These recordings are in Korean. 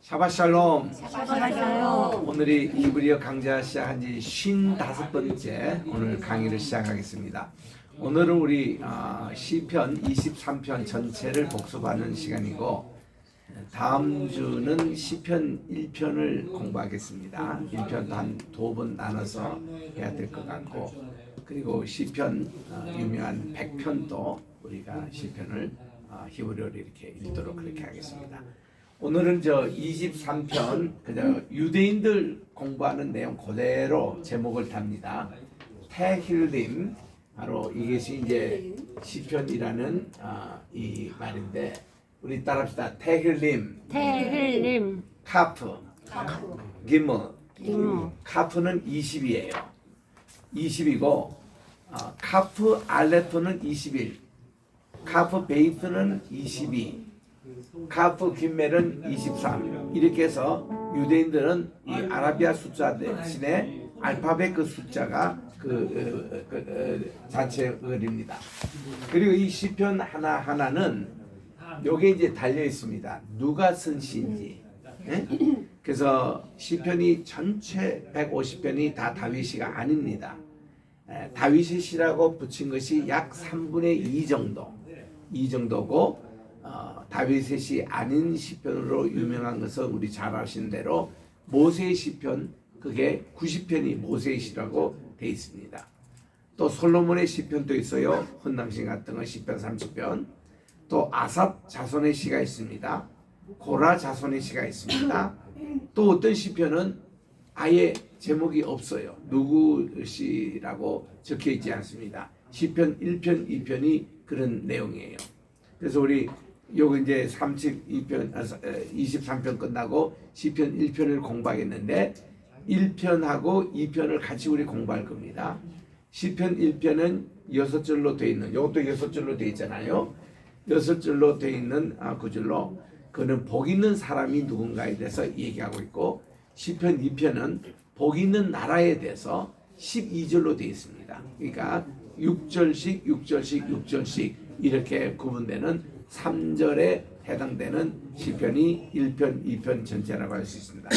샤바샬롬. 샤바샬롬. 오늘이 히브리어 강좌 시작한 지 55번째 오늘 강의를 시작하겠습니다. 오늘은 우리 시편 23편 전체를 복습하는 시간이고, 다음 주는 시편 1편을 공부하겠습니다. 1편도 한 2번 나눠서 해야 될 것 같고, 그리고 시편 유명한 100편도 우리가 시편을 히브리어로 이렇게 읽도록 그렇게 하겠습니다. 오늘은 23편 그저 유대인들 공부하는 내용 그대로 제목을 답니다. 테힐림, 바로 이것이 이제 시편이라는 이 말인데, 우리 따라합시다. 테힐림, 테힐림, 카프, 기물. 기물. 카프는 20이에요. 20이고, 카프 알레프는 21, 카프 베이트는 22, 카프 김멜은 23. 이렇게 해서 유대인들은 이 아라비아 숫자 대신에 알파벳 그 숫자가 자체 글입니다. 그리고 이 시편 하나하나는 요게 이제 달려 있습니다. 누가 쓴 시인지. 그래서 시편이 전체 150편이 다 다윗이가 아닙니다. 다윗의 시라고 붙인 것이 약 3분의 2 정도. 이 정도고, 다윗의 시 아닌 시편으로 유명한 것은 우리 잘 아시는 대로 모세의 시편, 그게 90편이 모세의 시라고 되어 있습니다. 또 솔로몬의 시편도 있어요. 헌당신 같은 거 시편 30편. 또 아삽 자손의 시가 있습니다. 고라 자손의 시가 있습니다. 또 어떤 시편은 아예 제목이 없어요. 누구 시라고 적혀 있지 않습니다. 시편 1편, 2편이 그런 내용이에요. 그래서 우리 요거 이제 23편 끝나고 시편 1편을 공부하겠는데, 1편하고 2편을 같이 우리 공부할 겁니다. 시편 1편은 6절로 되어 있는, 요것도 6절로 되어 있잖아요. 6절로 되어 있는 구절로 그는 복 있는 사람이 누군가에 대해서 얘기하고 있고, 시편 2편은 복 있는 나라에 대해서 12절로 되어 있습니다. 그러니까 6절씩 6절씩 6절씩 이렇게 구분되는 3절에 해당되는 시편이 1편, 2편 전체라고 할 수 있습니다.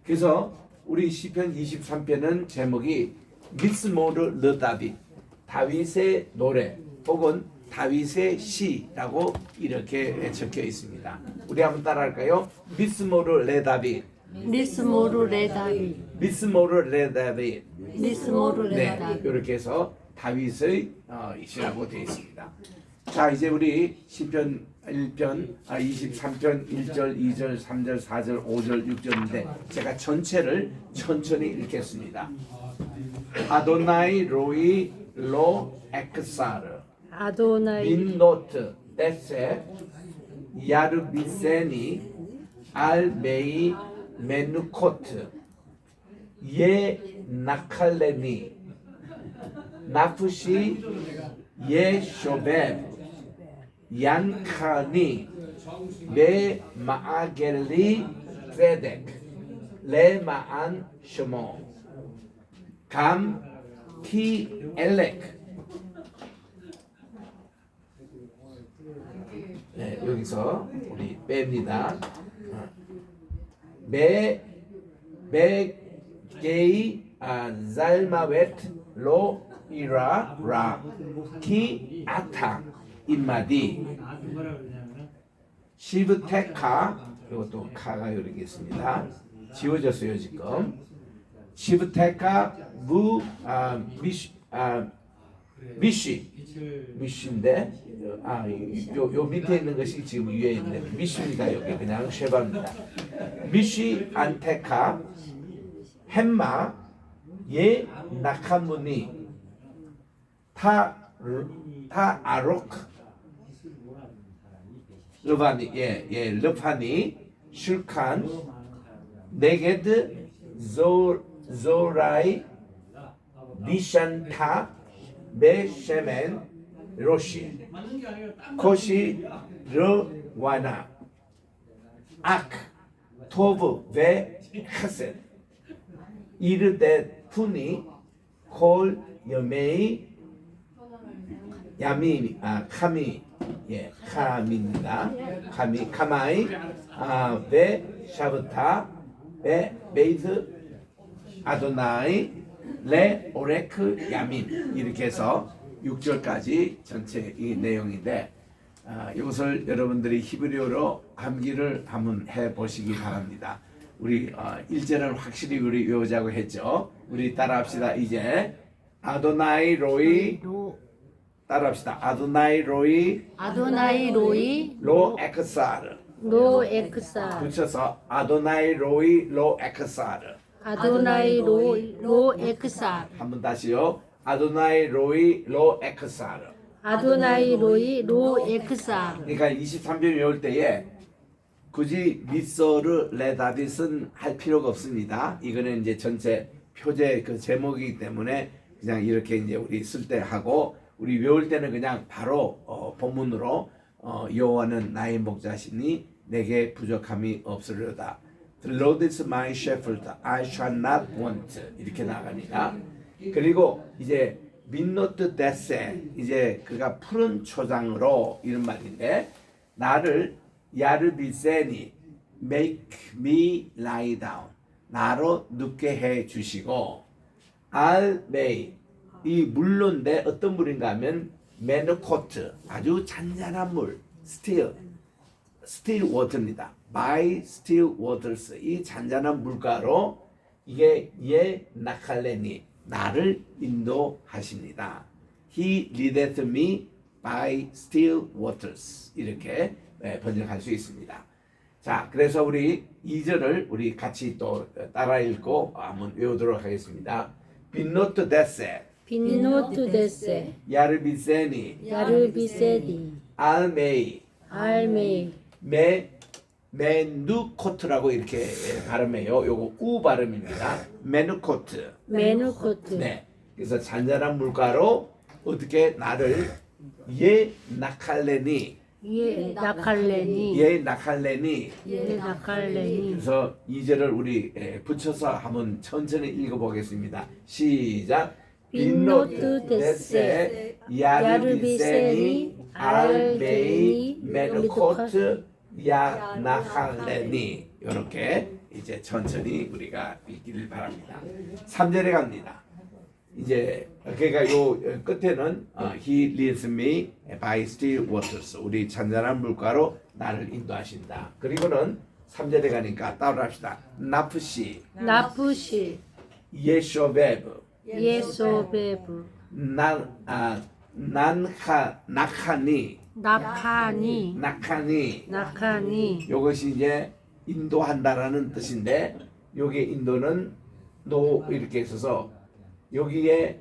그래서 우리 시편 23편은 제목이 미스모르 르 다빗, 다윗의 노래 혹은 다윗의 시라고 이렇게 적혀 있습니다. 우리 한번 따라할까요? 미스모르 레 다빗, 미스모르 레 다빗, 미스모르 레 다빗. 미스모르 레 네, 다빗. 이렇게 해서 다윗의 시라고 되어 있습니다. 자, 이제 우리 시편 1편, 23편 1절, 2절, 3절, 4절, 5절, 6절인데 제가 전체를 천천히 읽겠습니다. 아도나이 로이 로 엑사르 아도나이 민노트 데세 야르비세니 알메이 메누코트 예 나칼레니 나푸시 예 쇼베 얀카니 레 마아겔리 세덱 레 마안 셔모 감 티 엘렉. 네, 여기서 우리 뺍니다. 게이 잘마웨트 로 이라 라 키 아타 인마디 시브테카, 이것도 카가 이렇게 있습니다. 지워졌어요 지금. 시브테카 미쉬인데 요 밑에 있는 것이 지금 위에 있는 미쉬입니다. 여기 그냥 쉐바입니다. 미쉬 안테카 햄마 예 나카무니 타 아록 르바니 르파니 슐칸 네게드 조라이 비샨타 베셰멘 로시 코시 르와나 악 토브 베 카셋 이르데 푸니 콜 여메이 야미 카미 예, 카미입니다. 카마이, 베 샤브타, 베 베이트 아도나이, 레 오레크 야민 이렇게 해서 6절까지 전체 이 내용인데 이것을 여러분들이 히브리어로 암기를 한번 해보시기 바랍니다. 우리 1절은 확실히 우리 외우자고 했죠. 우리 따라합시다. 이제 아도나이 로이 따라합시다. 아도나이 로이 아도나이 로이 로 에크사르 로 엑사 붙여서 아도나이 로이 로 에크사르 아도나이 로이 로 엑사 한번 다시요. 아도나이 로이 로 에크사르. 아도나이 로이 로 엑사 그러니까 23편 외울 때에 굳이 미소르 레다빗은 할 필요가 없습니다. 이거는 이제 전체 표제 그 제목이기 때문에 그냥 이렇게 이제 우리 쓸 때 하고 우리 외울 때는 그냥 바로 본문으로 여호와는 나의 목자시니 내게 부족함이 없으려다. The Lord is my shepherd, I shall not want. 이렇게 나갑니다. 그리고 이제 민노트 데세 이제 그가 푸른 초장으로 이런 말인데 나를 야르비세니 make me lie down 나로 눕게 해 주시고 알메이 이 물론데 어떤 물인가 하면 메누코트 아주 잔잔한 물 still 워터입니다. by still waters 이 잔잔한 물가로 이게 예 나칼레니 나를 인도하십니다. He leadeth me by still waters 이렇게 번역할 수 있습니다. 자, 그래서 우리 2절을 우리 같이 또 따라 읽고 한번 외우도록 하겠습니다. 빈노트 데세 빈노트 데세 야르비세니 야르비세디 알메이 알메이 메누코트라고 이렇게 발음해요. 요거 우 발음입니다. 메누코트. 메누코트 네. 그래서 잔잔한 물가로 어떻게 나를 예 나칼레니 예 나칼레니 예 나칼레니 예 나칼레니 그래서 2절을 우리 붙여서 한번 천천히 읽어보겠습니다. 시작. 빈노트 데세 야르비세니 알메이 메누코트 야나칼레니 이렇게 이제 천천히 우리가 읽기를 바랍니다. 3절에 갑니다. 이제 그러니까 요 끝에는 He leads me by still waters 우리 잔잔한 물가로 나를 인도하신다. 그리고는 3절에 가니까 따라합시다. 나프시 나푸시 예쇼베브 예소베브 나카니 나카니 이것이 이제 인도한다라는 뜻인데 여기 인도는 노 이렇게 있어서 여기에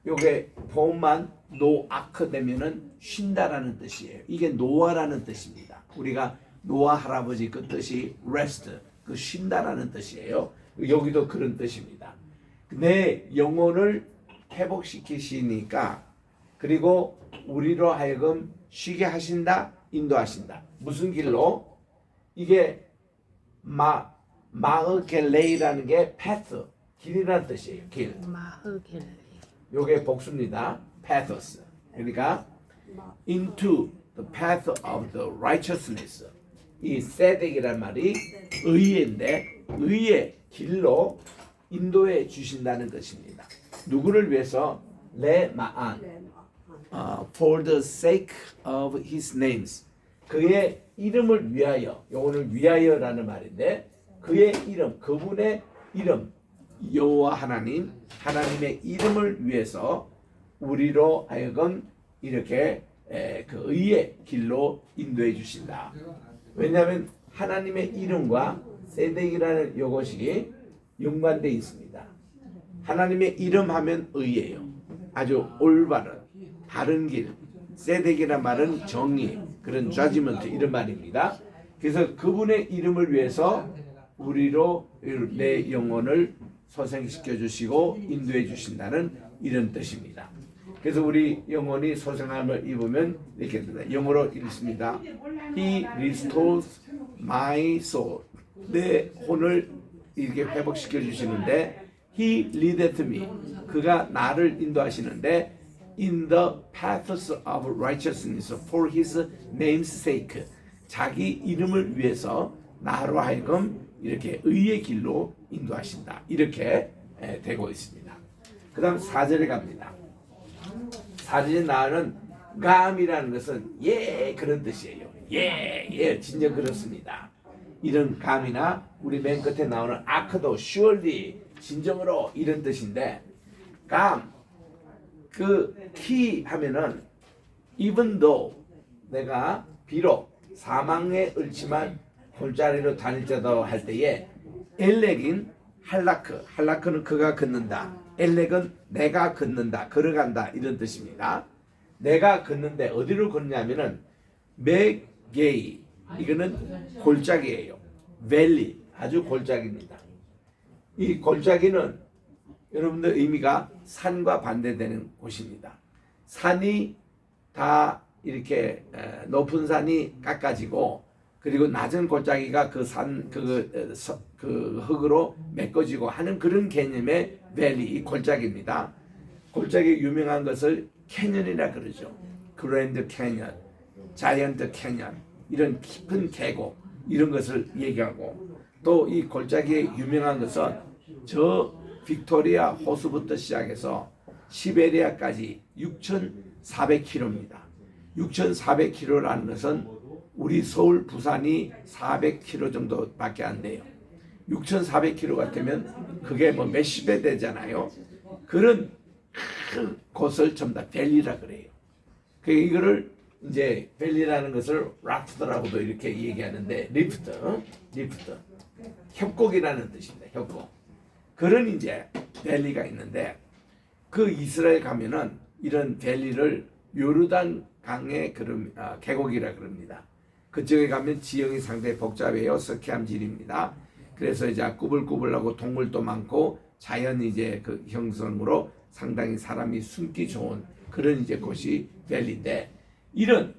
요게 보험만 노아크 되면은 쉰다라는 뜻이에요. 이게 노아라는 뜻입니다. 우리가 노아 할아버지 그 뜻이 rest 그 쉰다라는 뜻이에요. 여기도 그런 뜻입니다. 내 영혼을 회복시키시니까 그리고 우리로 하여금 쉬게 하신다, 인도하신다. 무슨 길로? 이게 마흐겔레이라는 게 path, 길이라는 뜻이에요. 길. 마흐겔레 요게 복수입니다. pathos. 그러니까 into the path of the righteousness. 이 세덱이란 말이 의인데 의의 길로 인도해 주신다는 것입니다. 누구를 위해서? 레마안. For the sake of his names. 그의 이름을 위하여. 요거는 위하여라는 말인데 그의 이름, 그분의 이름 여호와 하나님, 하나님의 이름을 위해서 우리로 하여금 이렇게 그 의의 길로 인도해 주신다. 왜냐하면 하나님의 이름과 세덱이라는 이것이 연관되어 있습니다. 하나님의 이름 하면 의예요. 아주 올바른 바른 길. 세덱이란 말은 정의, 그런 judgment 이런 말입니다. 그래서 그분의 이름을 위해서 우리로 내 영혼을 소생시켜 주시고 인도해 주신다는 이런 뜻입니다. 그래서 우리 영혼이 소생함을 입으면 이렇게 됩니다. 영어로 읽습니다. He restores my soul. 내 혼을 이렇게 회복시켜 주시는데 He leadeth me. 그가 나를 인도하시는데 in the paths of righteousness for his name's sake. 자기 이름을 위해서 나로 하여금 이렇게 의의 길로 인도하신다. 이렇게 되고 있습니다. 그 다음 4절에 갑니다. 4절에 나오는 감이라는 것은 예 그런 뜻이에요. 예 진정 그렇습니다. 이런 감이나 우리 맨 끝에 나오는 아크도 surely 진정으로 이런 뜻인데 감 그 키 하면은 even though 내가 비록 사망에 얽히만 골짜기로 다닐지라도 할 때에 엘렉인 할라크는 그가 걷는다. 엘렉은 내가 걷는다. 걸어간다 이런 뜻입니다. 내가 걷는데 어디로 걷냐면은 메게이 이거는 골짜기예요. 밸리 아주 골짜기입니다. 이 골짜기는 여러분들 의미가 산과 반대되는 곳입니다. 산이 다 이렇게 높은 산이 깎아지고 그리고 낮은 골짜기가 그 산 그 흙으로 메꿔지고 하는 그런 개념의 밸리 이 골짜기입니다. 골짜기 유명한 것을 캐년이라 그러죠. 그랜드 캐년, 자이언트 캐년 이런 깊은 계곡 이런 것을 얘기하고 또 이 골짜기의 유명한 것은 저 빅토리아 호수부터 시작해서 시베리아까지 6,400km입니다. 6,400km라는 것은 우리 서울 부산이 400km 정도밖에 안 돼요. 6,400km 같으면 그게 뭐 몇십 배 되잖아요. 그런 큰 곳을 전부 다 밸리라 그래요. 그 이거를 이제 밸리라는 것을 라프트라고도 이렇게 얘기하는데 리프트 협곡이라는 뜻입니다. 협곡. 그런 이제 밸리가 있는데 그 이스라엘 가면은 이런 밸리를 요르단 강의 계곡이라 그럽니다. 그쪽에 가면 지형이 상당히 복잡해요. 스키암질입니다. 그래서 이제 꾸불꾸불하고 동물도 많고 자연 이제 그 형성으로 상당히 사람이 숨기 좋은 그런 이제 곳이 밸리인데 이런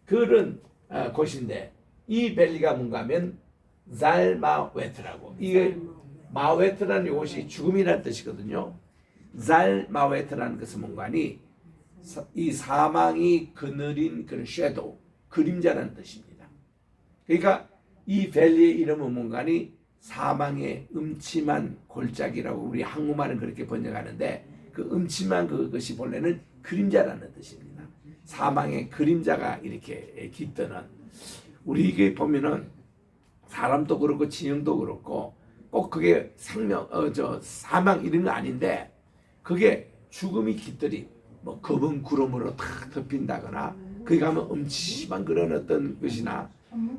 그런 곳인데 이 밸리가 뭔가 하면 잘마웨트라고 이게 마웨트라는 이것이 죽음이라는 뜻이거든요. 잘마웨트라는 것은 뭔가니 이 사망이 그늘인 그런 섀도우 그림자라는 뜻입니다. 그러니까 이 밸리의 이름은 뭔가니 사망의 음침한 골짜기라고 우리 한국말은 그렇게 번역하는데 그 음침한 그것이 본래는 그림자라는 뜻입니다. 사망의 그림자가 이렇게 깃드는 우리 이게 보면은 사람도 그렇고 지형도 그렇고 꼭 그게 사망 이런 거 아닌데 그게 죽음이 깃들이 뭐 검은 구름으로 탁 덮인다거나 거기 가면 음침한 그런 어떤 것이나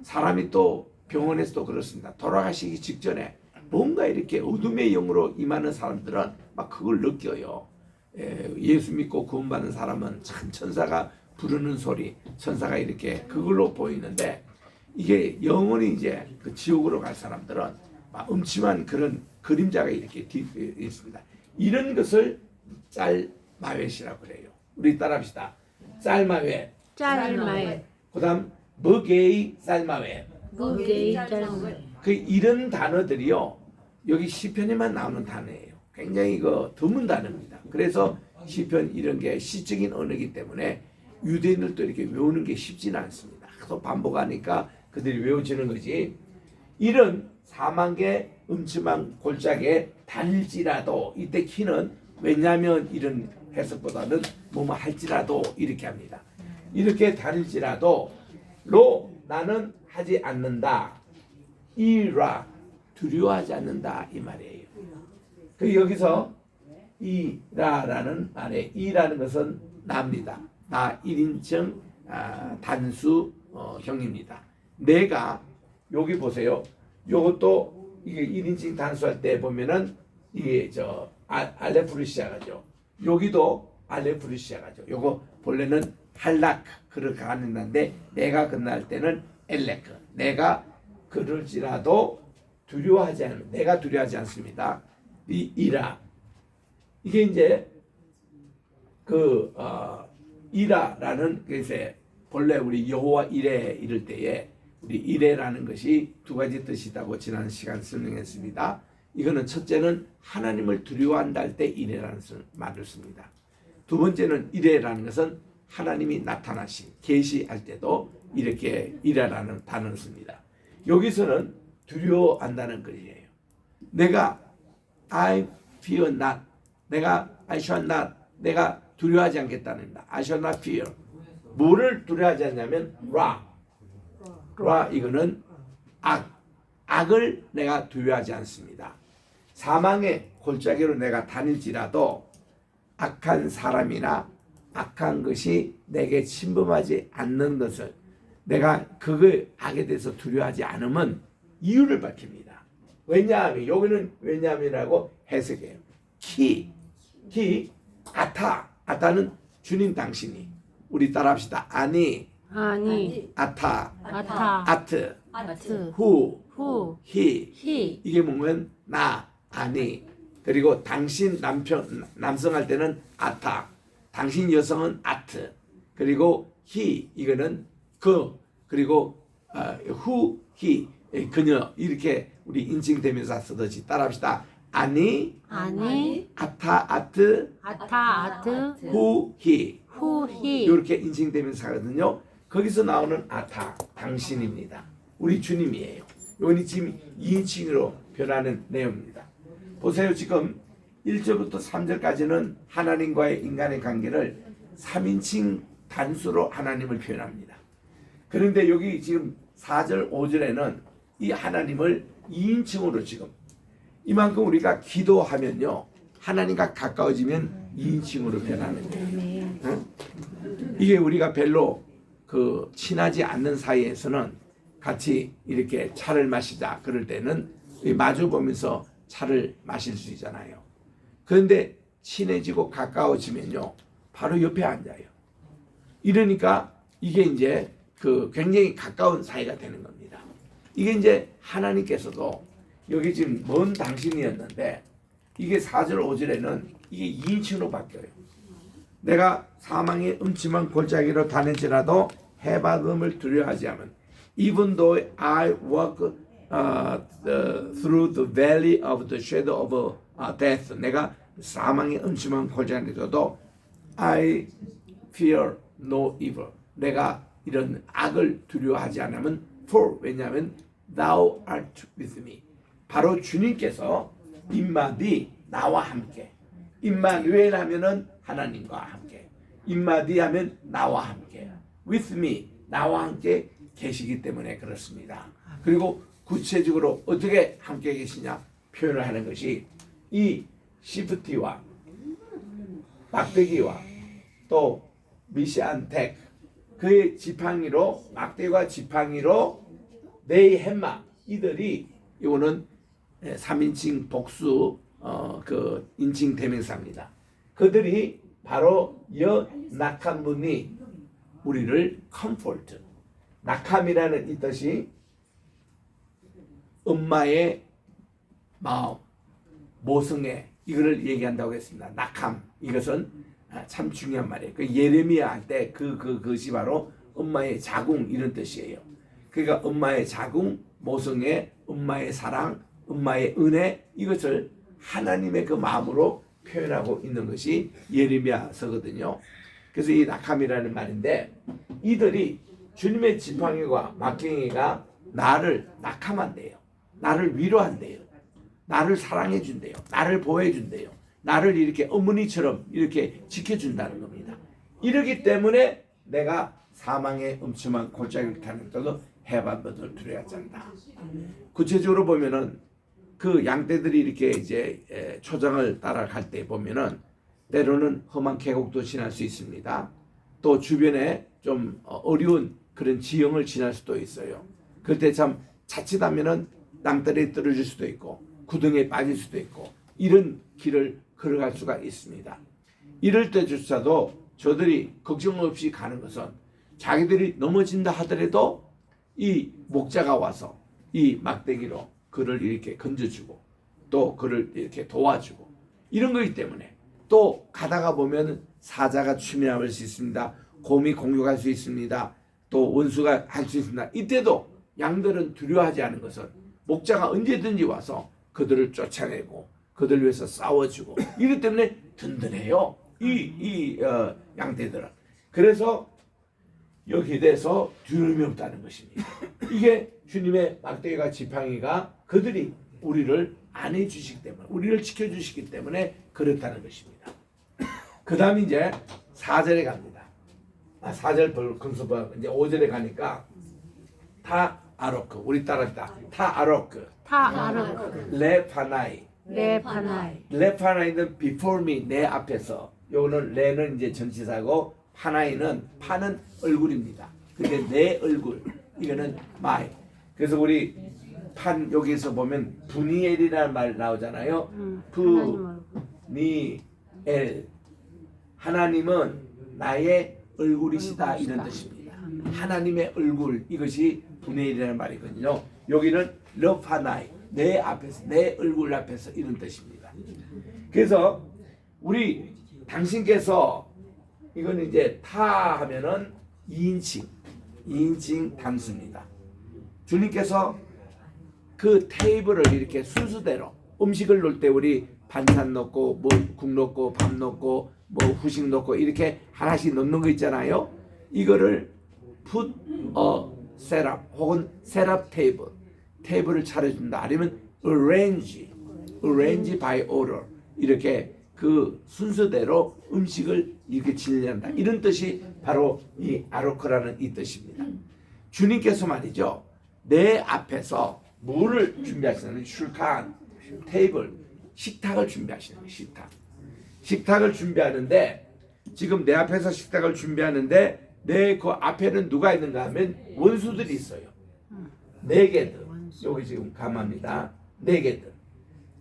사람이 또 병원에서도 그렇습니다. 돌아가시기 직전에 뭔가 이렇게 어둠의 영으로 임하는 사람들은 막 그걸 느껴요. 예수 믿고 구원받는 사람은 참 천사가 부르는 소리, 천사가 이렇게 그걸로 보이는데 이게 영원히 이제 그 지옥으로 갈 사람들은 막 음침한 그런 그림자가 이렇게 있습니다. 이런 것을 짤마웻이라고 그래요. 우리 따라합시다. 짤마웻. 짤마웻. 그다음 머게이 짤마웻. 무게이 짤마웻. 그 이런 단어들이요 여기 시편에만 나오는 단어예요. 굉장히 드문 단어입니다. 그래서 시편 이런 게 시적인 언어이기 때문에 유대인들도 이렇게 외우는 게 쉽지는 않습니다. 또 반복하니까 그들이 외워지는 거지. 이런 사망의 음침한 골짜기에 다닐지라도 이때 키는 왜냐하면 이런 해석보다는 뭐뭐 할지라도 이렇게 합니다. 이렇게 다닐지라도 나는 하지 않는다. 이라 두려워하지 않는다 이 말이에요. 그 여기서 이라라는 말에 이라는 것은 나입니다. 나 1인称 단수 형입니다. 내가 여기 보세요. 요것도 이게 1인칭 단수할 때 보면은 이게 알레프로 시작하죠. 여기도 알레프로 시작하죠. 요거 본래는 할라크 그렇게 하는데 내가 끝날 때는 엘레크 내가 그럴지라도 내가 두려워하지 않습니다. 이 이라 이게 이제 이라라는 것에 본래 우리 여호와 이레 이럴 때에 우리 이레라는 것이 두 가지 뜻이 있다고 지난 시간 설명했습니다. 이거는 첫째는 하나님을 두려워한다 할 때 이레라는 말을 씁니다. 두 번째는 이래라는 것은 하나님이 나타나신 계시할 때도 이렇게 이래라는 단어를 씁니다. 여기서는 두려워한다는 것이에요. 내가 I fear not, 내가 I shall not, 내가 두려워하지 않겠다는 겁니다. I shall not fear. 뭐를 두려워하지 않냐면 라 이거는 악을 내가 두려워하지 않습니다. 사망의 골짜기로 내가 다닐지라도 악한 사람이나 악한 것이 내게 침범하지 않는 것을 내가 그 악에 대해서 두려워하지 않으면 이유를 밝힙니다. 왜냐하면 여기는 왜냐하면이라고 해석해요. 아타는 주님 당신이. 우리 따라합시다. 아니 아타 아트 후 히 이게 뭐면 나 아니. 그리고 당신 남성 할 때는 아타, 당신 여성은 아트, 그리고 히 이거는 그리고 후 히 그녀 이렇게 우리 인칭대명사 쓰듯이 따라합시다. 아니 아타 아트 후 히 이렇게 인칭대명사거든요. 거기서 나오는 아타 당신입니다. 우리 주님이에요. 이건 지금 2인칭으로 변하는 내용입니다. 보세요. 지금 1절부터 3절까지는 하나님과의 인간의 관계를 3인칭 단수로 하나님을 표현합니다. 그런데 여기 지금 4절 5절에는 이 하나님을 2인칭으로 지금 이만큼 우리가 기도하면요 하나님과 가까워지면 2인칭으로 변하는 거예요. 응? 이게 우리가 별로 친하지 않는 사이에서는 같이 이렇게 차를 마시자 그럴 때는 마주 보면서 차를 마실 수 있잖아요. 그런데 친해지고 가까워지면요 바로 옆에 앉아요. 이러니까 이게 이제 굉장히 가까운 사이가 되는 겁니다. 이게 이제 하나님께서도 여기 지금 먼 당신이었는데 이게 4절 5절에는 이게 2인칭으로 바뀌어요. 내가 사망의 음침한 골짜기로 다닐지라도 해박음을 두려워하지 않으면 even though I walk through the valley of the shadow of death, 내가 사망의 음침한 골짜기로도 I fear no evil, 내가 이런 악을 두려워하지 않으면 for, 왜냐하면 thou art with me, 바로 주님께서 임마디 나와 함께, 임마누엘 하면은 하나님과 함께, 임마디 하면 나와 함께, with me 나와 함께 계시기 때문에 그렇습니다. 그리고 구체적으로 어떻게 함께 계시냐 표현을 하는 것이 이 시프티와 막대기와 또 미시안텍 그의 지팡이로 막대기와 지팡이로 네이 햄마 이들이 이거는 3인칭 복수 인칭 대명사입니다. 그들이 바로 낙한 분이 우리를 컴포트, 낙함이라는 이 뜻이 엄마의 마음, 모성애 이거를 얘기한다고 했습니다. 낙함 이것은 참 중요한 말이에요. 그 예레미야 할 때 그것이 바로 엄마의 자궁 이런 뜻이에요. 그러니까 엄마의 자궁, 모성애, 엄마의 사랑, 엄마의 은혜 이것을 하나님의 그 마음으로 표현하고 있는 것이 예레미야서거든요. 그래서 이 낙함이라는 말인데 이들이 주님의 지팡이와 막갱이가 나를 낙함한대요. 나를 위로한대요. 나를 사랑해준대요. 나를 보호해준대요. 나를 이렇게 어머니처럼 이렇게 지켜준다는 겁니다. 이러기 때문에 내가 사망의 음침한 골짜기를 타는 때도 해방 것을 두려워하지 않는다. 구체적으로 보면은 그 양떼들이 이렇게 이제 초장을 따라갈 때 보면은 때로는 험한 계곡도 지날 수 있습니다. 또 주변에 좀 어려운 그런 지형을 지날 수도 있어요. 그때 참 자칫하면은 땅들이 떨어질 수도 있고 구덩이에 빠질 수도 있고 이런 길을 걸어갈 수가 있습니다. 이럴 때조차도 저들이 걱정 없이 가는 것은 자기들이 넘어진다 하더라도 이 목자가 와서 이 막대기로 그를 이렇게 건져주고 또 그를 이렇게 도와주고 이런 거기 때문에 또 가다가 보면 사자가 추미할 수 있습니다. 곰이 공격할 수 있습니다. 또 원수가 할 수 있습니다. 이때도 양들은 두려워하지 않은 것은 목자가 언제든지 와서 그들을 쫓아내고 그들 위해서 싸워주고 이렇기 때문에 든든해요. 이 양떼들은. 그래서 여기에 대해서 두려움이 없다는 것입니다. 이게 주님의 막대기가 지팡이가 그들이 우리를 안해 주시기 때문에, 우리를 지켜 주시기 때문에 그렇다는 것입니다. 그 다음 이제 4절에 갑니다. 4절 근수법 이제 5절에 가니까 타 아로크, 우리 따라합니다. 타 아로크, 타 아로크, 레파나이. 레파나이, 레파나이는 before me, 내 앞에서. 요거는 레는 이제 전치사고 파나이는 파는 얼굴입니다. 근데 내 얼굴, 이거는 my. 그래서 우리 판 여기서 보면 분이엘이라는 말 나오잖아요. 분이엘, 하나님은 나의 얼굴이시다, 이런 뜻입니다. 하나님의 얼굴, 이것이 분이엘이라는 말이거든요. 여기는 러파나이, 내 앞에서, 내 얼굴 앞에서, 이런 뜻입니다. 그래서 우리 당신께서, 이거는 이제 타 하면은 2인칭 단수입니다. 주님께서 그 테이블을 이렇게 순서대로 음식을 놓을 때 우리 반찬 넣고 뭐 국 넣고 밥 넣고 뭐 후식 넣고 이렇게 하나씩 넣는 거 있잖아요. 이거를 put a setup 혹은 setup table, 테이블을 차려준다. 아니면 arrange by order, 이렇게 그 순서대로 음식을 이렇게 진행한다. 이런 뜻이 바로 이 아로크라는 이 뜻입니다. 주님께서 말이죠, 내 앞에서 뭐를 준비하시는, 슐칸, 테이블, 식탁을 준비하시는 거예요. 식탁을 준비하는데, 지금 내 앞에서 식탁을 준비하는데 내 그 앞에는 누가 있는가 하면 원수들이 있어요. 네 개들. 여기 지금 감합니다. 네 개들.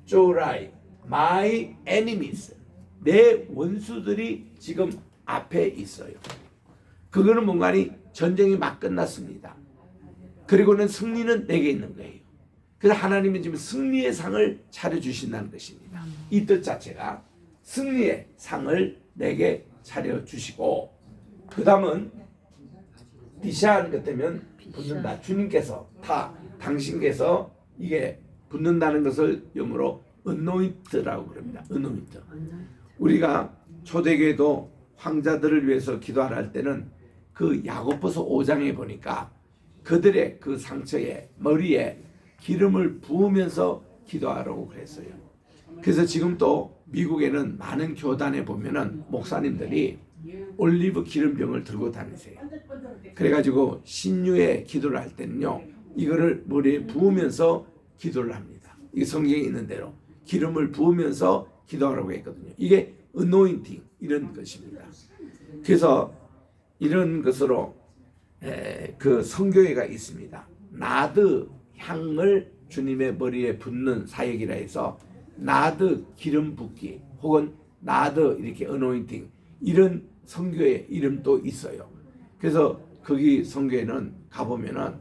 조라이, my enemies, 내 원수들이 지금 앞에 있어요. 그거는 뭔가니 전쟁이 막 끝났습니다. 그리고는 승리는 내게 있는 거예요. 그래서 하나님은 지금 승리의 상을 차려주신다는 것입니다. 이 뜻 자체가 승리의 상을 내게 차려주시고, 그 다음은 디샤하는 것 때문에 붙는다. 주님께서 당신께서 이게 붙는다는 것을 영어로 anoint라고 그럽니다. anoint. 우리가 초대교회도 황자들을 위해서 기도할 때는 그 야고보서 5장에 보니까 그들의 그 상처에, 머리에 기름을 부으면서 기도하라고 그랬어요. 그래서 지금 또 미국에는 많은 교단에 보면은 목사님들이 올리브 기름병을 들고 다니세요. 그래가지고 신유의 기도를 할 때는요, 이거를 머리에 부으면서 기도를 합니다. 이게 성경에 있는 대로 기름을 부으면서 기도하라고 했거든요. 이게 anointing, 이런 것입니다. 그래서 이런 것으로 그 성교회가 있습니다. 나드 향을 주님의 머리에 붓는 사역이라 해서 나드 기름 붓기 혹은 나드 이렇게 anointing, 이런 성교회 이름도 있어요. 그래서 거기 성교회는 가보면은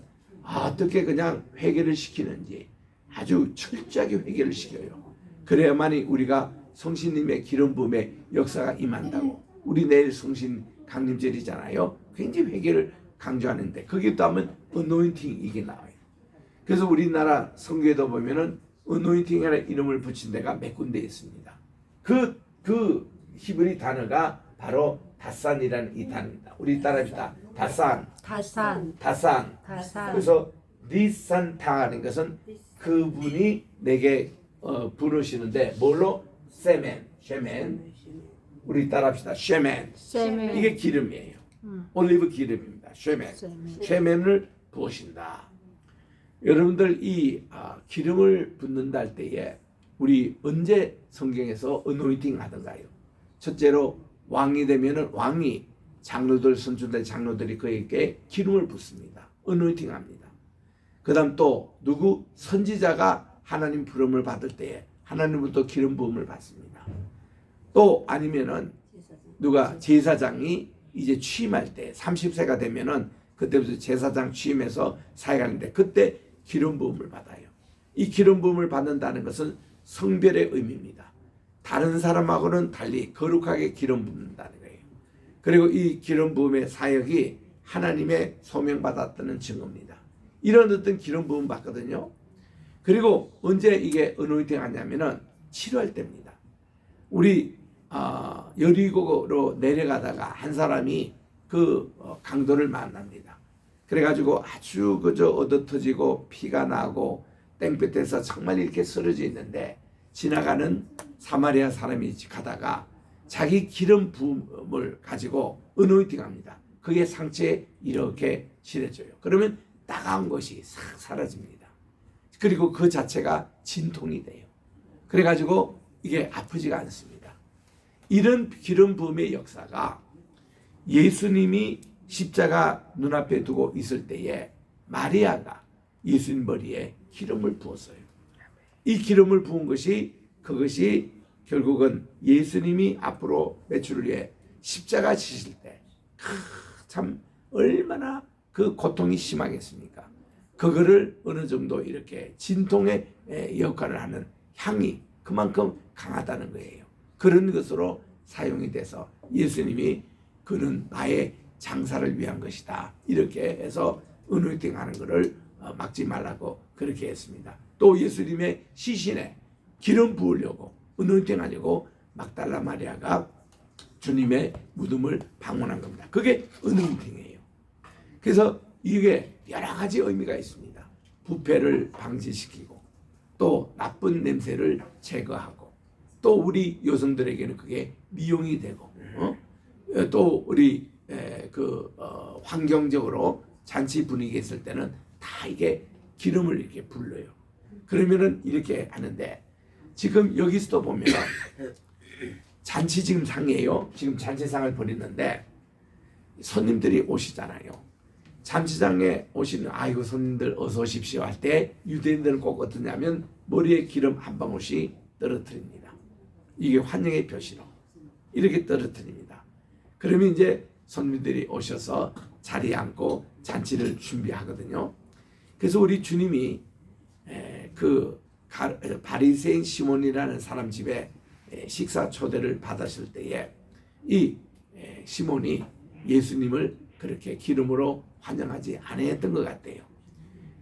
어떻게 그냥 회개를 시키는지 아주 철저하게 회개를 시켜요. 그래야만이 우리가 성신님의 기름 부음의 역사가 임한다고. 우리 내일 성신 강림절이잖아요. 굉장히 회개를 강조하는데 거기에 또 하면 anointing 이게 나와요. 그래서 우리나라 성교에도 보면은 anointing이라는 이름을 붙인 데가 몇 군데 있습니다. 그 히브리 단어가 바로 다산이라는 이 단어입니다. 우리 따라합시다. 다산. 그래서 니산타하는 것은 그분이 내게 부르시는데 뭘로? 쉐멘. 우리 따라합시다. 쉐멘. 이게 기름이에요. 올리브 기름입니다. 쉐멘을 부으신다. 여러분들 이 기름을 붓는다 할 때에 우리 언제 성경에서 어노인팅 하던가요? 첫째로 왕이 되면은 왕이 장로들, 선출된 장로들이 그에게 기름을 붓습니다. 어노인팅 합니다. 그 다음 또 누구? 선지자가 하나님 부름을 받을 때에 하나님부터 기름 부음을 받습니다. 또 아니면은 누가 제사장이 이제 취임할 때 30세가 되면은 그때부터 제사장 취임해서 사역하는데 그때 기름 부음을 받아요. 이 기름 부음을 받는다는 것은 성별의 의미입니다. 다른 사람하고는 달리 거룩하게 기름 붓는다는 거예요. 그리고 이 기름 부음의 사역이 하나님의 소명받았다는 증거입니다. 이런 어떤 기름 부음 받거든요. 그리고 언제 이게 어노인팅 하냐면은 치료할 때입니다. 우리 여리고로 내려가다가 한 사람이 그 강도를 만납니다. 그래가지고 아주 그저 얻어터지고 피가 나고 땡볕에서 정말 이렇게 쓰러져 있는데 지나가는 사마리아 사람이 가다가 자기 기름 부음을 가지고 어노인팅합니다. 그게 상처에 이렇게 칠해줘요. 그러면 따가운 것이 싹 사라집니다. 그리고 그 자체가 진통이 돼요. 그래가지고 이게 아프지가 않습니다. 이런 기름 부음의 역사가 예수님이 십자가 눈앞에 두고 있을 때에 마리아가 예수님 머리에 기름을 부었어요. 이 기름을 부은 것이 그것이 결국은 예수님이 앞으로 매출을 위해 십자가 지실 때 참 얼마나 그 고통이 심하겠습니까? 그거를 어느 정도 이렇게 진통의 역할을 하는 향이 그만큼 강하다는 거예요. 그런 것으로 사용이 돼서 예수님이 그는 나의 장사를 위한 것이다. 이렇게 해서 어노인팅 하는 것을 막지 말라고 그렇게 했습니다. 또 예수님의 시신에 기름 부으려고 어노인팅 하려고 막달라 마리아가 주님의 무덤을 방문한 겁니다. 그게 어노인팅이에요. 그래서 이게 여러 가지 의미가 있습니다. 부패를 방지시키고 또 나쁜 냄새를 제거하고 또 우리 여성들에게는 그게 미용이 되고 또 우리 환경적으로 잔치 분위기 있을 때는 다 이게 기름을 이렇게 불러요. 그러면은 이렇게 하는데 지금 여기서도 보면 잔치 지금 상이에요. 지금 잔치상을 벌이는데 손님들이 오시잖아요. 잔치장에 오시는 아이고 손님들 어서 오십시오 할 때 유대인들은 꼭 어떠냐면 머리에 기름 한 방울씩 떨어뜨립니다. 이게 환영의 표시로 이렇게 떨어뜨립니다. 그러면 이제 손님들이 오셔서 자리에 앉고 잔치를 준비하거든요. 그래서 우리 주님이 그 바리새인 시몬이라는 사람 집에 식사 초대를 받았을 때에 이 시몬이 예수님을 그렇게 기름으로 환영하지 않았던 것 같아요.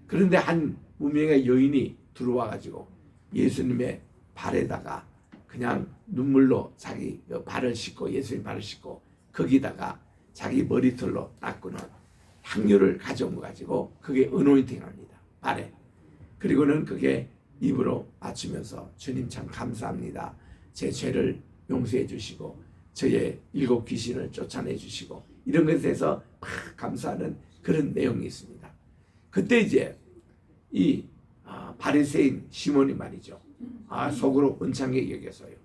그런데 한 무명의 여인이 들어와 가지고 예수님의 발에다가 그냥 눈물로 자기 발을 씻고 예수님 발을 씻고 거기다가 자기 머리털로 닦고는 향유를 가져온 거 가지고 그게 어노인팅합니다. 발에. 그리고는 그게 입으로 맞추면서 주님 참 감사합니다. 제 죄를 용서해 주시고 저의 7 귀신을 쫓아내 주시고 이런 것에 대해서 막 감사하는 그런 내용이 있습니다. 그때 이제 이 바리새인 시몬이 말이죠. 속으로 은창하게 여겨서요.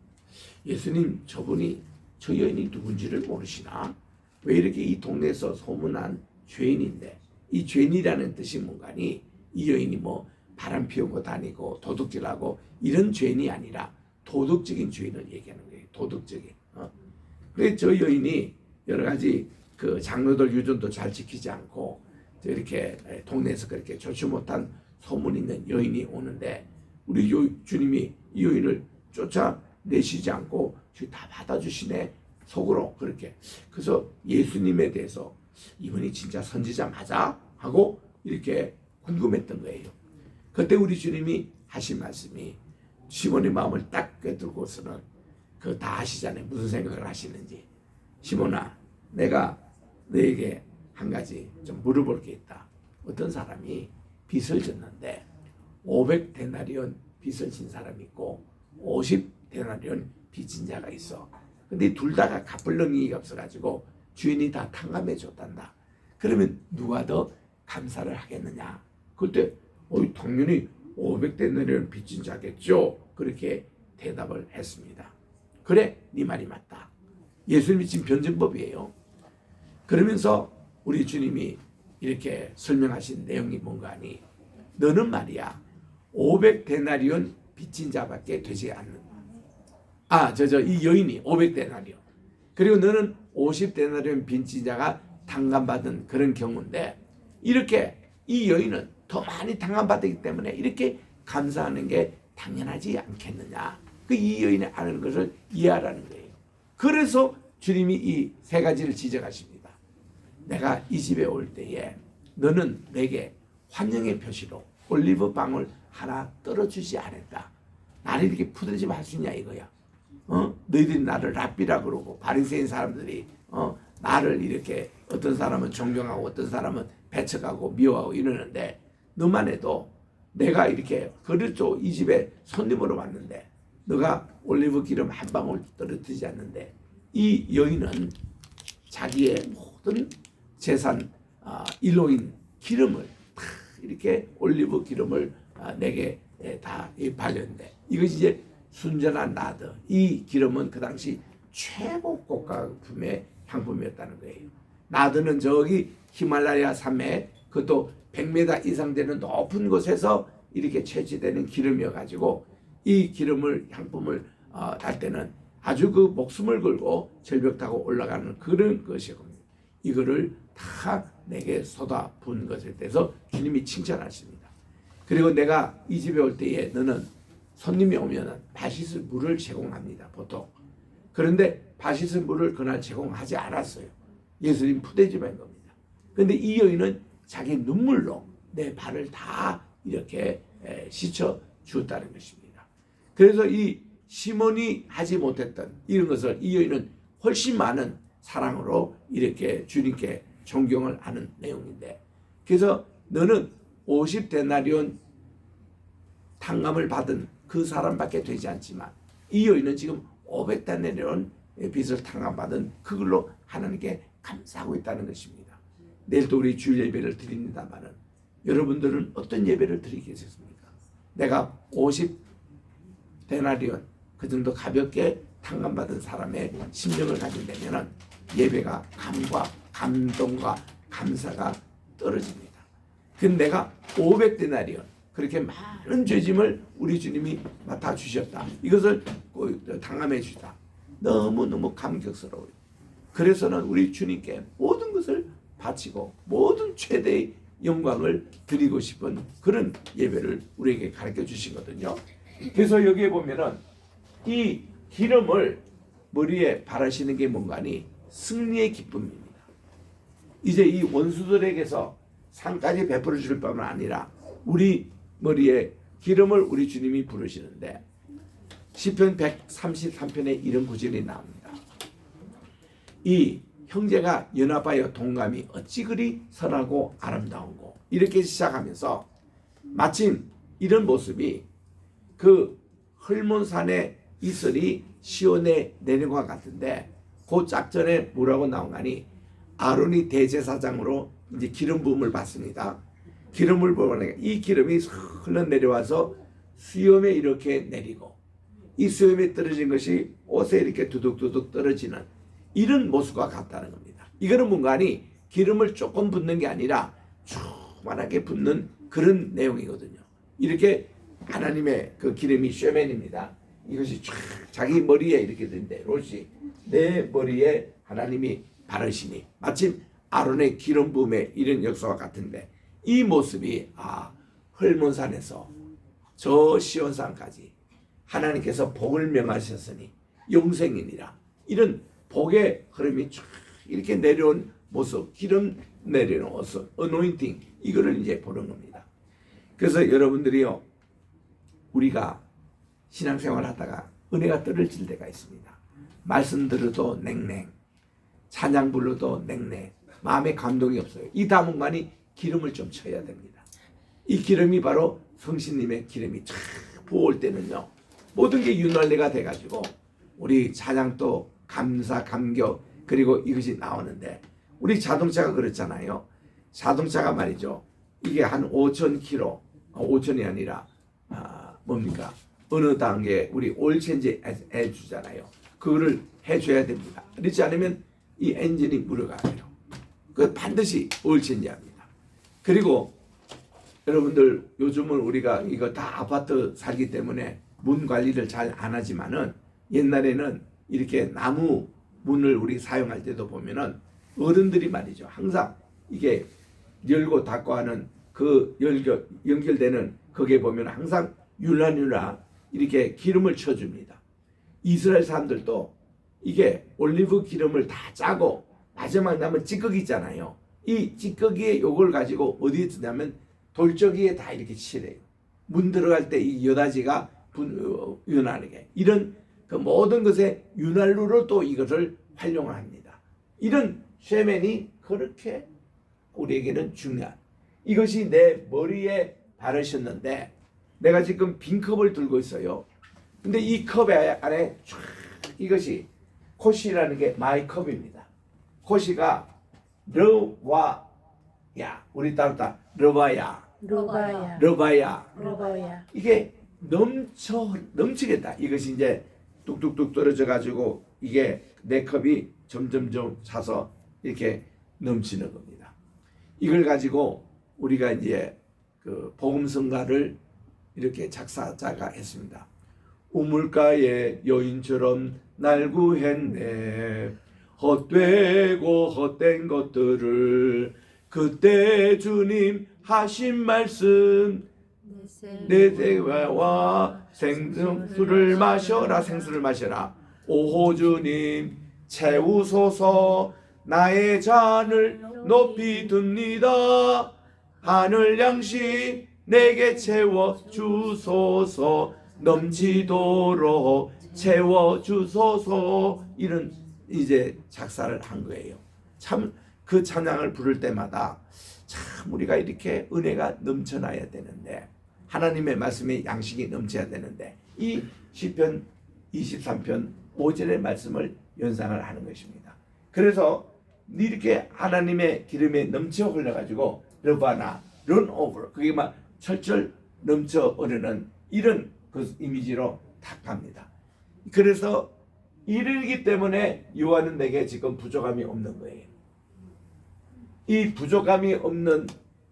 예수님 저분이 저 여인이 누군지를 모르시나? 왜 이렇게 이 동네에서 소문난 죄인인데 이 죄인이라는 뜻이 뭔가니 이 여인이 뭐 바람 피우고 다니고 도둑질하고 이런 죄인이 아니라 도덕적인 죄인을 얘기하는 거예요. 도덕적인. 그래서 저 여인이 여러 가지 그 장로들 유전도 잘 지키지 않고 이렇게 동네에서 그렇게 좋지 못한 소문 있는 여인이 오는데 우리 주님이 이 여인을 쫓아내시지 않고 다 받아주시네. 속으로 그렇게. 그래서 예수님에 대해서 이분이 진짜 선지자 맞아? 하고 이렇게 궁금했던 거예요. 그때 우리 주님이 하신 말씀이 시몬의 마음을 딱 꿰뚫고서는 그 다 아시잖아요. 무슨 생각을 하시는지. 시몬아, 내가 너에게 한 가지 좀 물어볼 게 있다. 어떤 사람이 빚을 졌는데 500데나리온 빚을 진 사람이 있고 50데나리온 빚진 자가 있어. 근데 둘 다가 갚을 능력이 없어가지고 주인이 다 탕감해 줬단다. 그러면 누가 더 감사를 하겠느냐? 그때 당연히 500데나리온 빚진 자겠죠. 그렇게 대답을 했습니다. 그래, 네 말이 맞다. 예수님이 지금 변증법이에요. 그러면서 우리 주님이 이렇게 설명하신 내용이 뭔가 하니 너는 말이야 500데나리온 빚진 자밖에 되지 않는다. 이 여인이 500데나리온. 그리고 너는 50데나리온 빚진 자가 탕감받은 그런 경우인데 이렇게 이 여인은 더 많이 탕감받기 때문에 이렇게 감사하는 게 당연하지 않겠느냐. 이 여인이 하는 것을 이해하라는 거예요. 그래서 주님이 이 3가지를 지적하십니다. 내가 이 집에 올 때에 너는 내게 환영의 표시로 올리브 방울 하나 떨어주지 않았다. 나를 이렇게 푸드리지 말 수 있냐 이거야. 너희들이 나를 랍비라 그러고 바리새인 사람들이 나를 이렇게 어떤 사람은 존경하고 어떤 사람은 배척하고 미워하고 이러는데 너만 해도 내가 이렇게 그렇죠 이 집에 손님으로 왔는데 너가 올리브 기름 한 방울 떨어뜨리지 않는데 이 여인은 자기의 모든 재산 일로인 기름을 다 이렇게 올리브 기름을 내게 다 발렸는데 이것이 이제 순전한 나드. 이 기름은 그 당시 최고 고가품의 향품이었다는 거예요. 나드는 저기 히말라야 산맥 그것도 100m 이상 되는 높은 곳에서 이렇게 채취되는 기름이어가지고 이 기름을 향품을 달 때는 아주 그 목숨을 걸고 절벽 타고 올라가는 그런 것이거든요. 이거를 다 내게 쏟아 부은 것에 대해서 주님이 칭찬하십니다. 그리고 내가 이 집에 올 때에 너는 손님이 오면은 바시스 물을 제공합니다. 보통. 그런데 바시스 물을 그날 제공하지 않았어요. 예수님 푸대접한 겁니다. 그런데 이 여인은 자기 눈물로 내 발을 다 이렇게 씻어 주었다는 것입니다. 그래서 이 시몬이 하지 못했던 이런 것을 이 여인은 훨씬 많은 사랑으로 이렇게 주님께 존경을 하는 내용인데 그래서 너는 50데나리온 탕감을 받은 그 사람밖에 되지 않지만 이 여인은 지금 500데나리온 빚을 탕감받은 그걸로 하나님께 감사하고 있다는 것입니다. 내일도 우리 주일 예배를 드립니다만은 여러분들은 어떤 예배를 드리겠습니까? 내가 50데나리온 그 정도 가볍게 탕감받은 사람의 심령을 가진다면은 예배가 감과 감동과 감사가 떨어집니다. 근데 내가 500데나리온 그렇게 많은 죄짐을 우리 주님이 맡아주셨다. 이것을 탕감해 주다. 너무너무 감격스러워요. 그래서는 우리 주님께 모든 것을 바치고 모든 최대의 영광을 드리고 싶은 그런 예배를 우리에게 가르쳐 주신 거거든요. 그래서 여기에 보면은 이 기름을 머리에 바르시는 게 뭔가니 승리의 기쁨입니다. 이제 이 원수들에게서 상까지 베풀어 줄 뿐만 아니라 우리 머리에 기름을 우리 주님이 부르시는데 시편 133편에 이런 구절이 나옵니다. 이 형제가 연합하여 동감이 어찌 그리 선하고 아름다운고 이렇게 시작하면서 마침 이런 모습이 그 헐몬산의 이슬이 시온에 내린 것 같은데 그 짝전에 뭐라고 나온가니 아론이 대제사장으로 이제 기름 부음을 받습니다. 기름을 부으니까 이 기름이 흘러내려와서 수염에 이렇게 내리고 이 수염에 떨어진 것이 옷에 이렇게 두둑두둑 떨어지는 이런 모습과 같다는 겁니다. 이거는 뭔가니 기름을 조금 붓는 게 아니라 충만하게 붓는 그런 내용이거든요. 이렇게 하나님의 그 기름이 쉐멘입니다. 이것이 쫙 자기 머리에 이렇게 된대. 롯이 내 머리에 하나님이 바르시니 마침 아론의 기름 부음의 이런 역사와 같은데 이 모습이 헐몬산에서 저 시온산까지 하나님께서 복을 명하셨으니 영생이니라 이런 복의 흐름이 쫙 이렇게 내려온 모습, 기름 내려온 모습, 어노인팅 이거를 이제 보는 겁니다. 그래서 여러분들이요 우리가 신앙생활 하다가 은혜가 떨어질 때가 있습니다. 말씀 들어도 냉랭, 찬양 불러도 냉랭, 마음에 감동이 없어요. 이 다문간이 기름을 좀 쳐야 됩니다. 이 기름이 바로 성신님의 기름이 쫙 부어올 때는요 모든 게 윤활래가 돼가지고 우리 찬양도 감사 감격 그리고 이것이 나오는데 우리 자동차가 그렇잖아요. 자동차가 말이죠 이게 한 5,000km 5,000이 아니라 뭡니까 어느 단계 우리 오일 체인지 해주잖아요. 그거를 해줘야 됩니다. 그렇지 않으면 이 엔진이 물어가요. 그 반드시 오일 체인지 합니다. 그리고 여러분들 요즘은 우리가 이거 다 아파트 살기 때문에 문 관리를 잘 안 하지만은 옛날에는 이렇게 나무 문을 우리 사용할 때도 보면은 어른들이 말이죠 항상 이게 열고 닫고 하는 그 연결되는 거기에 보면 항상 율라율라 이렇게 기름을 쳐줍니다. 이스라엘 사람들도 이게 올리브 기름을 다 짜고 마지막 남은 찌꺼기 있잖아요. 이 찌꺼기에 요걸 가지고 어디에 쓰냐면 돌적이에 다 이렇게 칠해요. 문 들어갈 때 이 여다지가 윤하게 이런 그 모든 것에 윤활유로 또 이것을 활용합니다. 이런 쉐멘이 그렇게 우리에게는 중요한, 이것이 내 머리에 바르셨는데 내가 지금 빈 컵을 들고 있어요. 근데 이 컵 안에 쫙 이것이 코시라는 게 마이 컵입니다. 코시가 르와야, 우리 따르다 르바야, 루바야. 르바야, 루바야. 이게 넘치겠다. 이것이 이제 뚝뚝뚝 떨어져 가지고 이게 내 컵이 점점점 차서 이렇게 넘치는 겁니다. 이걸 가지고 우리가 이제 그 복음성가를 이렇게 작사자가 했습니다. 우물가의 여인처럼 날 구했네. 헛되고 헛된 것들을 그때 주님 하신 말씀, 내 대화와 생수를 마셔라, 생수를 마셔라. 오호 주님 채우소서. 나의 잔을 높이 듭니다. 하늘 양식 내게 채워 주소서. 넘치도록 채워 주소서. 이런 이제 작사를 한 거예요. 참 그 찬양을 부를 때마다 참 우리가 이렇게 은혜가 넘쳐나야 되는데, 하나님의 말씀에 양식이 넘쳐야 되는데, 이 시편 23편 5절의 말씀을 연상을 하는 것입니다. 그래서 이렇게 하나님의 기름에 넘쳐 흘러가지고 르바나, run over, 그게 막 철철 넘쳐 흐르는 이런 그 이미지로 탁합니다. 그래서 이르기 때문에 요한은 내게 지금 부족함이 없는 거예요. 이 부족함이 없는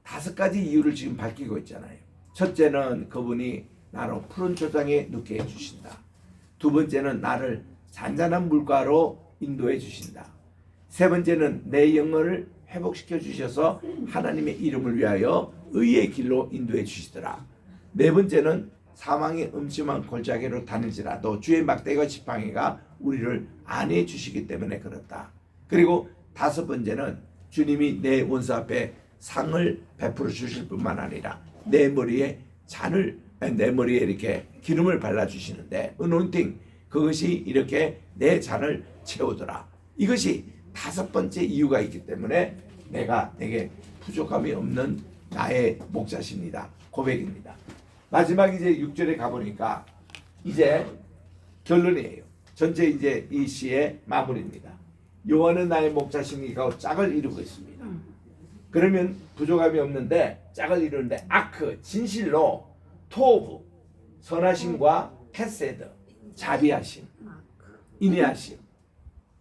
5가지 이유를 지금 밝히고 있잖아요. 첫째는 그분이 나로 푸른 초장에 눕게 해주신다. 두 번째는 나를 잔잔한 물가로 인도해 주신다. 세 번째는 내 영혼을 회복시켜 주셔서 하나님의 이름을 위하여 의의 길로 인도해 주시더라. 네 번째는 사망의 음침한 골짜기로 다닐지라도 주의 막대기와 지팡이가 우리를 안위해 주시기 때문에 그렇다. 그리고 5번째는 주님이 내 원수 앞에 상을 베풀어 주실 뿐만 아니라 내 머리에 이렇게 기름을 발라 주시는데, anointing, 그것이 이렇게 내 잔을 채우더라. 이것이 5번째 이유가 있기 때문에 내게 부족함이 없는 나의 목자십니다. 고백입니다. 마지막 이제 6절에 가보니까 이제 결론이에요. 전체 이제 이 시의 마무리입니다. 여호와는 나의 목자시니까 짝을 이루고 있습니다. 그러면 부족함이 없는데 짝을 이루는데, 아크, 진실로, 토브, 선하심과 헤세드, 자비하심, 인내하심.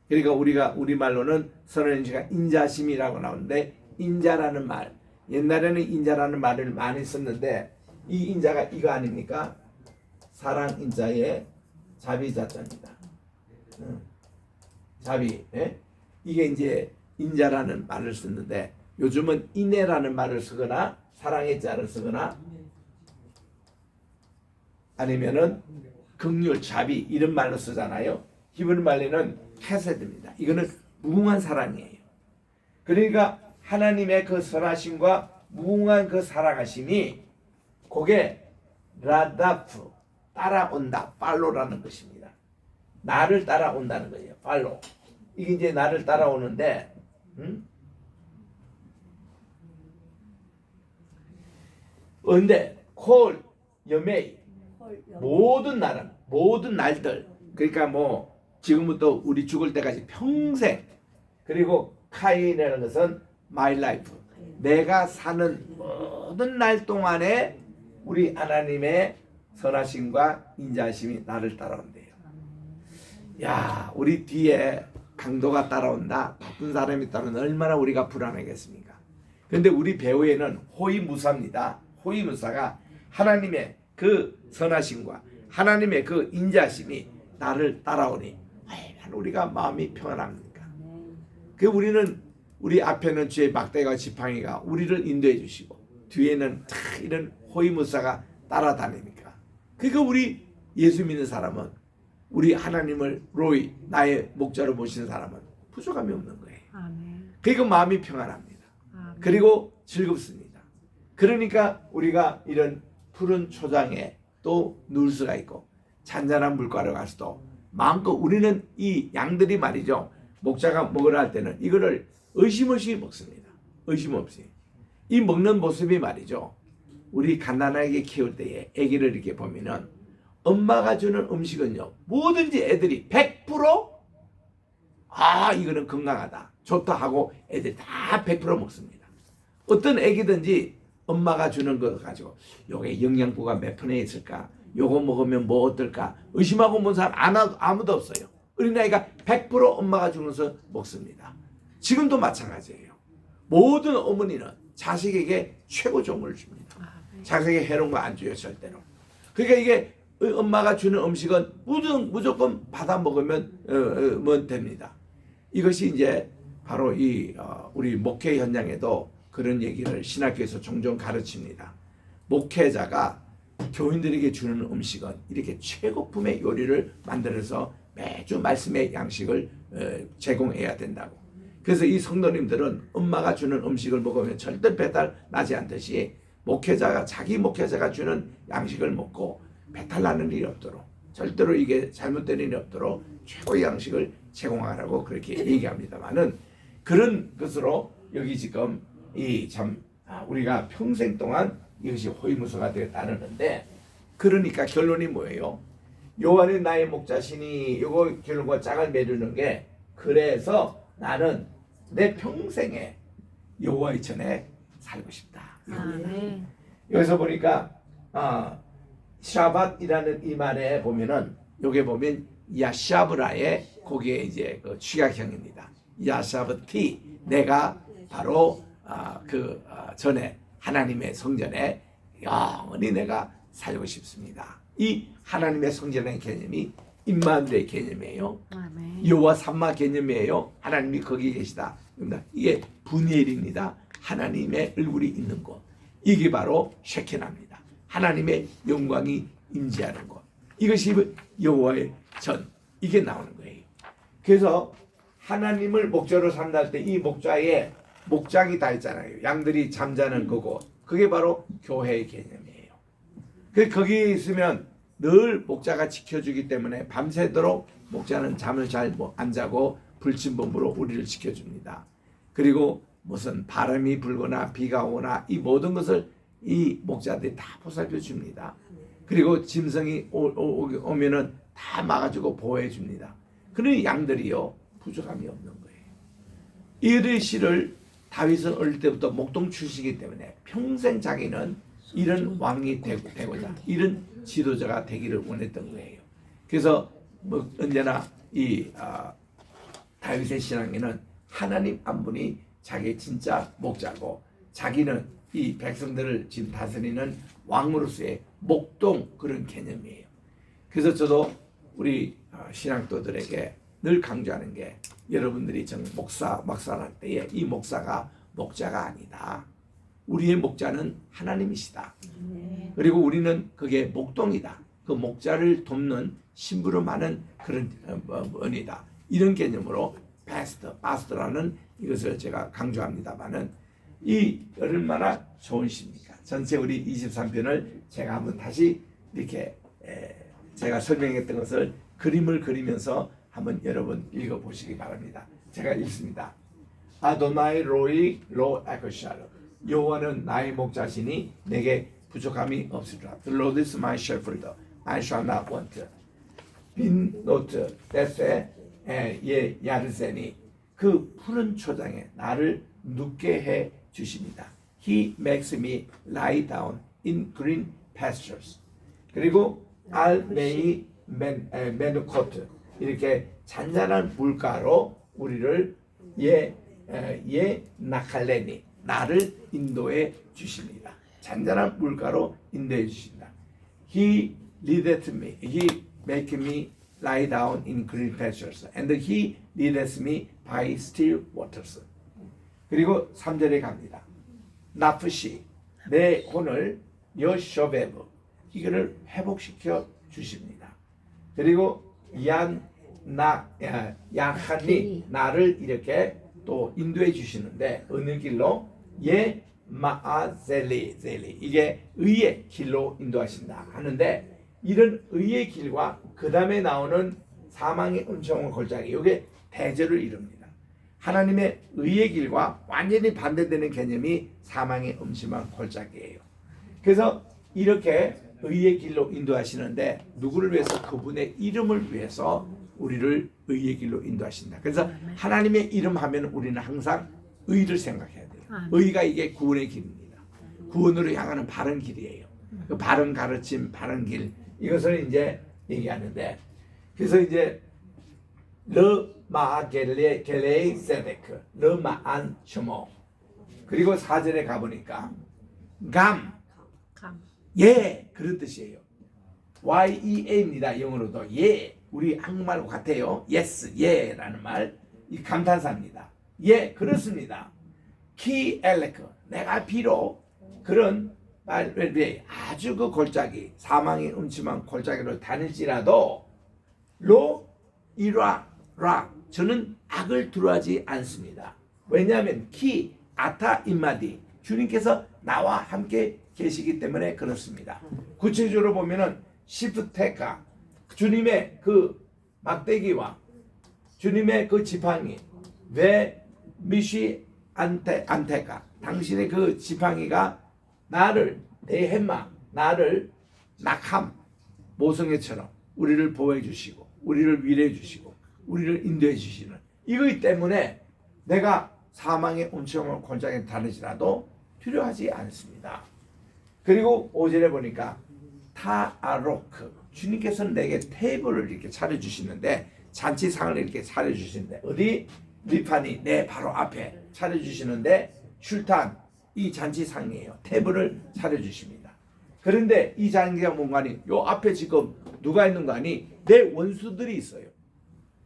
그러니까 우리가 우리말로는 선하심과 인자심이라고 나오는데, 인자라는 말, 옛날에는 인자라는 말을 많이 썼는데 이 인자가 이거 아닙니까? 사랑 인자의 자비자자입니다. 자비, 예? 이게 이제 인자라는 말을 쓰는데, 요즘은 인애라는 말을 쓰거나 사랑의 자를 쓰거나 아니면은 긍휼, 자비 이런 말로 쓰잖아요. 히브리 말로는 헤세드입니다. 이거는 무궁한 사랑이에요. 그러니까 하나님의 그 선하심과 무궁한 그 사랑하심이 그게 라다프, 따라온다, 팔로라는 것입니다. 나를 따라온다는 거예요. 팔로. 이게 이제 나를 따라오는데, 근데 콜 여메이, 모든 나라, 모든 날들, 그러니까 뭐 지금부터 우리 죽을 때까지 평생, 그리고 카인이라는 것은 my life, 내가 사는 모든 날 동안에 우리 하나님의 선하심과 인자심이 나를 따라온대요. 야, 우리 뒤에 강도가 따라온다, 바쁜 사람이 따라온다, 얼마나 우리가 불안하겠습니까? 그런데 우리 배후에는 호위무사입니다. 호위무사가 하나님의 그 선하심과 하나님의 그 인자심이 나를 따라오니 얼마나 우리가 마음이 평안합니까? 그 우리 앞에는 주의 막대기와 지팡이가 우리를 인도해 주시고, 뒤에는 이런 호위무사가 따라다니니까, 그러니까 우리 예수 믿는 사람은, 우리 하나님을 로이, 나의 목자로 모시는 사람은 부족함이 없는 거예요. 그러니까 마음이 평안합니다. 그리고 즐겁습니다. 그러니까 우리가 이런 푸른 초장에 또 누울 수가 있고, 잔잔한 물가로 가서도 마음껏 우리는 이 양들이 말이죠. 목자가 먹으라 할 때는 이거를 의심 없이 먹습니다. 의심 없이. 이 먹는 모습이 말이죠. 우리 갓난아기 키울 때에 아기를 이렇게 보면은 엄마가 주는 음식은요. 뭐든지 애들이 100% 이거는 건강하다. 좋다 하고 애들이 다 100% 먹습니다. 어떤 애기든지 엄마가 주는 거 가지고 요게 영양분가 몇 푼에 있을까? 요거 먹으면 뭐 어떨까? 의심하고 먹는 사람 아무도 없어요. 어린아이가 100% 엄마가 주면서 먹습니다. 지금도 마찬가지예요. 모든 어머니는 자식에게 최고 좋은 걸 줍니다. 자식에게 해로운 거 안 줘요, 절대로. 그러니까 이게 엄마가 주는 음식은 무조건 받아 먹으면 됩니다. 이것이 이제 바로 우리 목회 현장에도 그런 얘기를 신학교에서 종종 가르칩니다. 목회자가 교인들에게 주는 음식은 이렇게 최고품의 요리를 만들어서 매주 말씀의 양식을 제공해야 된다고. 그래서 이 성도님들은 엄마가 주는 음식을 먹으면 절대 배탈 나지 않듯이 자기 목회자가 주는 양식을 먹고 배탈 나는 일이 없도록, 절대로 이게 잘못된 일이 없도록 최고의 양식을 제공하라고 그렇게 얘기합니다만은, 그런 것으로 여기 지금 우리가 평생 동안 이것이 호위무사가 되어 따르는데, 그러니까 결론이 뭐예요? 여호와는 나의 목자시니, 요거 결론과 짝을 매주는 게, 그래서 나는 내 평생에 여호와의 전에 살고 싶다. 아멘. 여기서 보니까 샤밧이라는 이 말에 보면은, 요게 보면 야샤브라의 거기에 이제 그 취약형입니다. 야샤브티, 내가 바로 전에 하나님의 성전에 영원히 내가 살고 싶습니다. 이 하나님의 성전의 개념이 임마누엘의 개념이에요. 아멘. 여호와 삼마 개념이에요. 하나님이 거기 계시다. 이게 분이엘입니다. 하나님의 얼굴이 있는 곳. 이게 바로 쉐케나입니다. 하나님의 영광이 임재하는 곳. 이것이 여호와의 전. 이게 나오는 거예요. 그래서 하나님을 목자로 삼다 할 때 이 목자에 목장이 다 있잖아요. 양들이 잠자는 그곳. 그게 바로 교회의 개념이에요. 거기에 있으면 늘 목자가 지켜주기 때문에 밤새도록 목자는 잠을 잘 안 자고 불침범으로 우리를 지켜줍니다. 그리고 무슨 바람이 불거나 비가 오거나 이 모든 것을 이 목자들이 다 보살펴 줍니다. 그리고 짐승이 오면은 다 막아주고 보호해 줍니다. 그러니 양들이요 부족함이 없는 거예요. 이 시를 다윗은 어릴 때부터 목동 출신이기 때문에 평생 자기는 이런 왕이 되고자 이런 지도자가 되기를 원했던 거예요. 그래서 언제나 다윗의 신앙에는 하나님 한 분이 자기의 진짜 목자고, 자기는 이 백성들을 지금 다스리는 왕으로서의 목동, 그런 개념이에요. 그래서 저도 우리 신앙도들에게 늘 강조하는 게, 여러분들이 목사를 할 때에 이 목사가 목자가 아니다. 우리의 목자는 하나님이시다. 그리고 우리는 그게 목동이다. 그 목자를 돕는 심부름하는 그런 은이다. 이런 개념으로 파스터라는 이것을 제가 강조합니다만은, 이 얼마나 좋은 시입니까? 전체 우리 23편을 제가 한번 다시 이렇게 제가 설명했던 것을 그림을 그리면서 한번 여러분 읽어보시기 바랍니다. 제가 읽습니다. 아도나이 로이 로 에코샤르, 여호와는 나의 목자시니 내게 부족함이 없으리라. The Lord is my shepherd, I shall not want. 빈 노트 데세 예 야르세니, 그 푸른 초장에 나를 눕게 해 주십니다. He makes me lie down in green pastures. 그리고 알메이 메누코트, 이렇게 잔잔한 물가로 우리를 예 나칼레니, 나를 인도해 주십니다. 잔잔한 물가로 인도해 주신다. He leadeth me, he make me lie down in green pastures, and he leadeth me by still waters. 그리고 3절에 갑니다. 나프시, 내 혼을 여쇼베브, 이거를 회복시켜 주십니다. 그리고 야하니, 나를 이렇게 또 인도해 주시는데 어느 길로? 예 마아젤리, 이게 의의 길로 인도하신다 하는데, 이런 의의 길과 그 다음에 나오는 사망의 음침한 골짜기, 이게 대절을 이룹니다. 하나님의 의의 길과 완전히 반대되는 개념이 사망의 음침한 골짜기예요. 그래서 이렇게 의의 길로 인도하시는데 누구를 위해서? 그분의 이름을 위해서 우리를 의의 길로 인도하신다. 그래서 하나님의 이름 하면 우리는 항상 의를 생각해야 돼요. 의가 이게 구원의 길입니다. 구원으로 향하는 바른 길이에요. 그 바른 가르침, 바른 길, 이것을 이제 얘기하는데, 그래서 이제 르마 겔레이 세데크, 르마안 슈모. 그리고 4절에 가보니까 감, 감. 예, 그런 뜻이에요. YEA입니다. 영어로도 예, 우리 한국말과 같아요. yes, 예라는 말, 이 감탄사입니다. 예, 그렇습니다. 키 엘레크, 내가 비록 그런 말에 아주 그 골짜기, 사망의 음침한 골짜기로 다닐지라도 로 이라 라, 저는 악을 두려워하지 않습니다. 왜냐하면 키 아타 임마디, 주님께서 나와 함께 계시기 때문에 그렇습니다. 구체적으로 보면은 시프테카, 주님의 그 막대기와 주님의 그 지팡이, 왜 미시 안테카, 당신의 그 지팡이가 나를 대හෙ마, 나를 낙함 모성애처럼 우리를 보호해 주시고 우리를 위로해 주시고 우리를 인도해 주시는 이거기 때문에 내가 사망의 음침한 골짜기에 다니지라도 두려워하지 않습니다. 그리고 5절에 보니까 타아로크, 주님께서는 내게 테이블을 이렇게 차려주시는데, 잔치상을 이렇게 차려주시는데, 어디? 리판이 내 바로 앞에 차려주시는데, 슐탄, 이 잔치상이에요. 테이블을 차려주십니다. 그런데 이 잔치가 뭔가 하니, 요 앞에 지금 누가 있는 거 아니? 내 원수들이 있어요.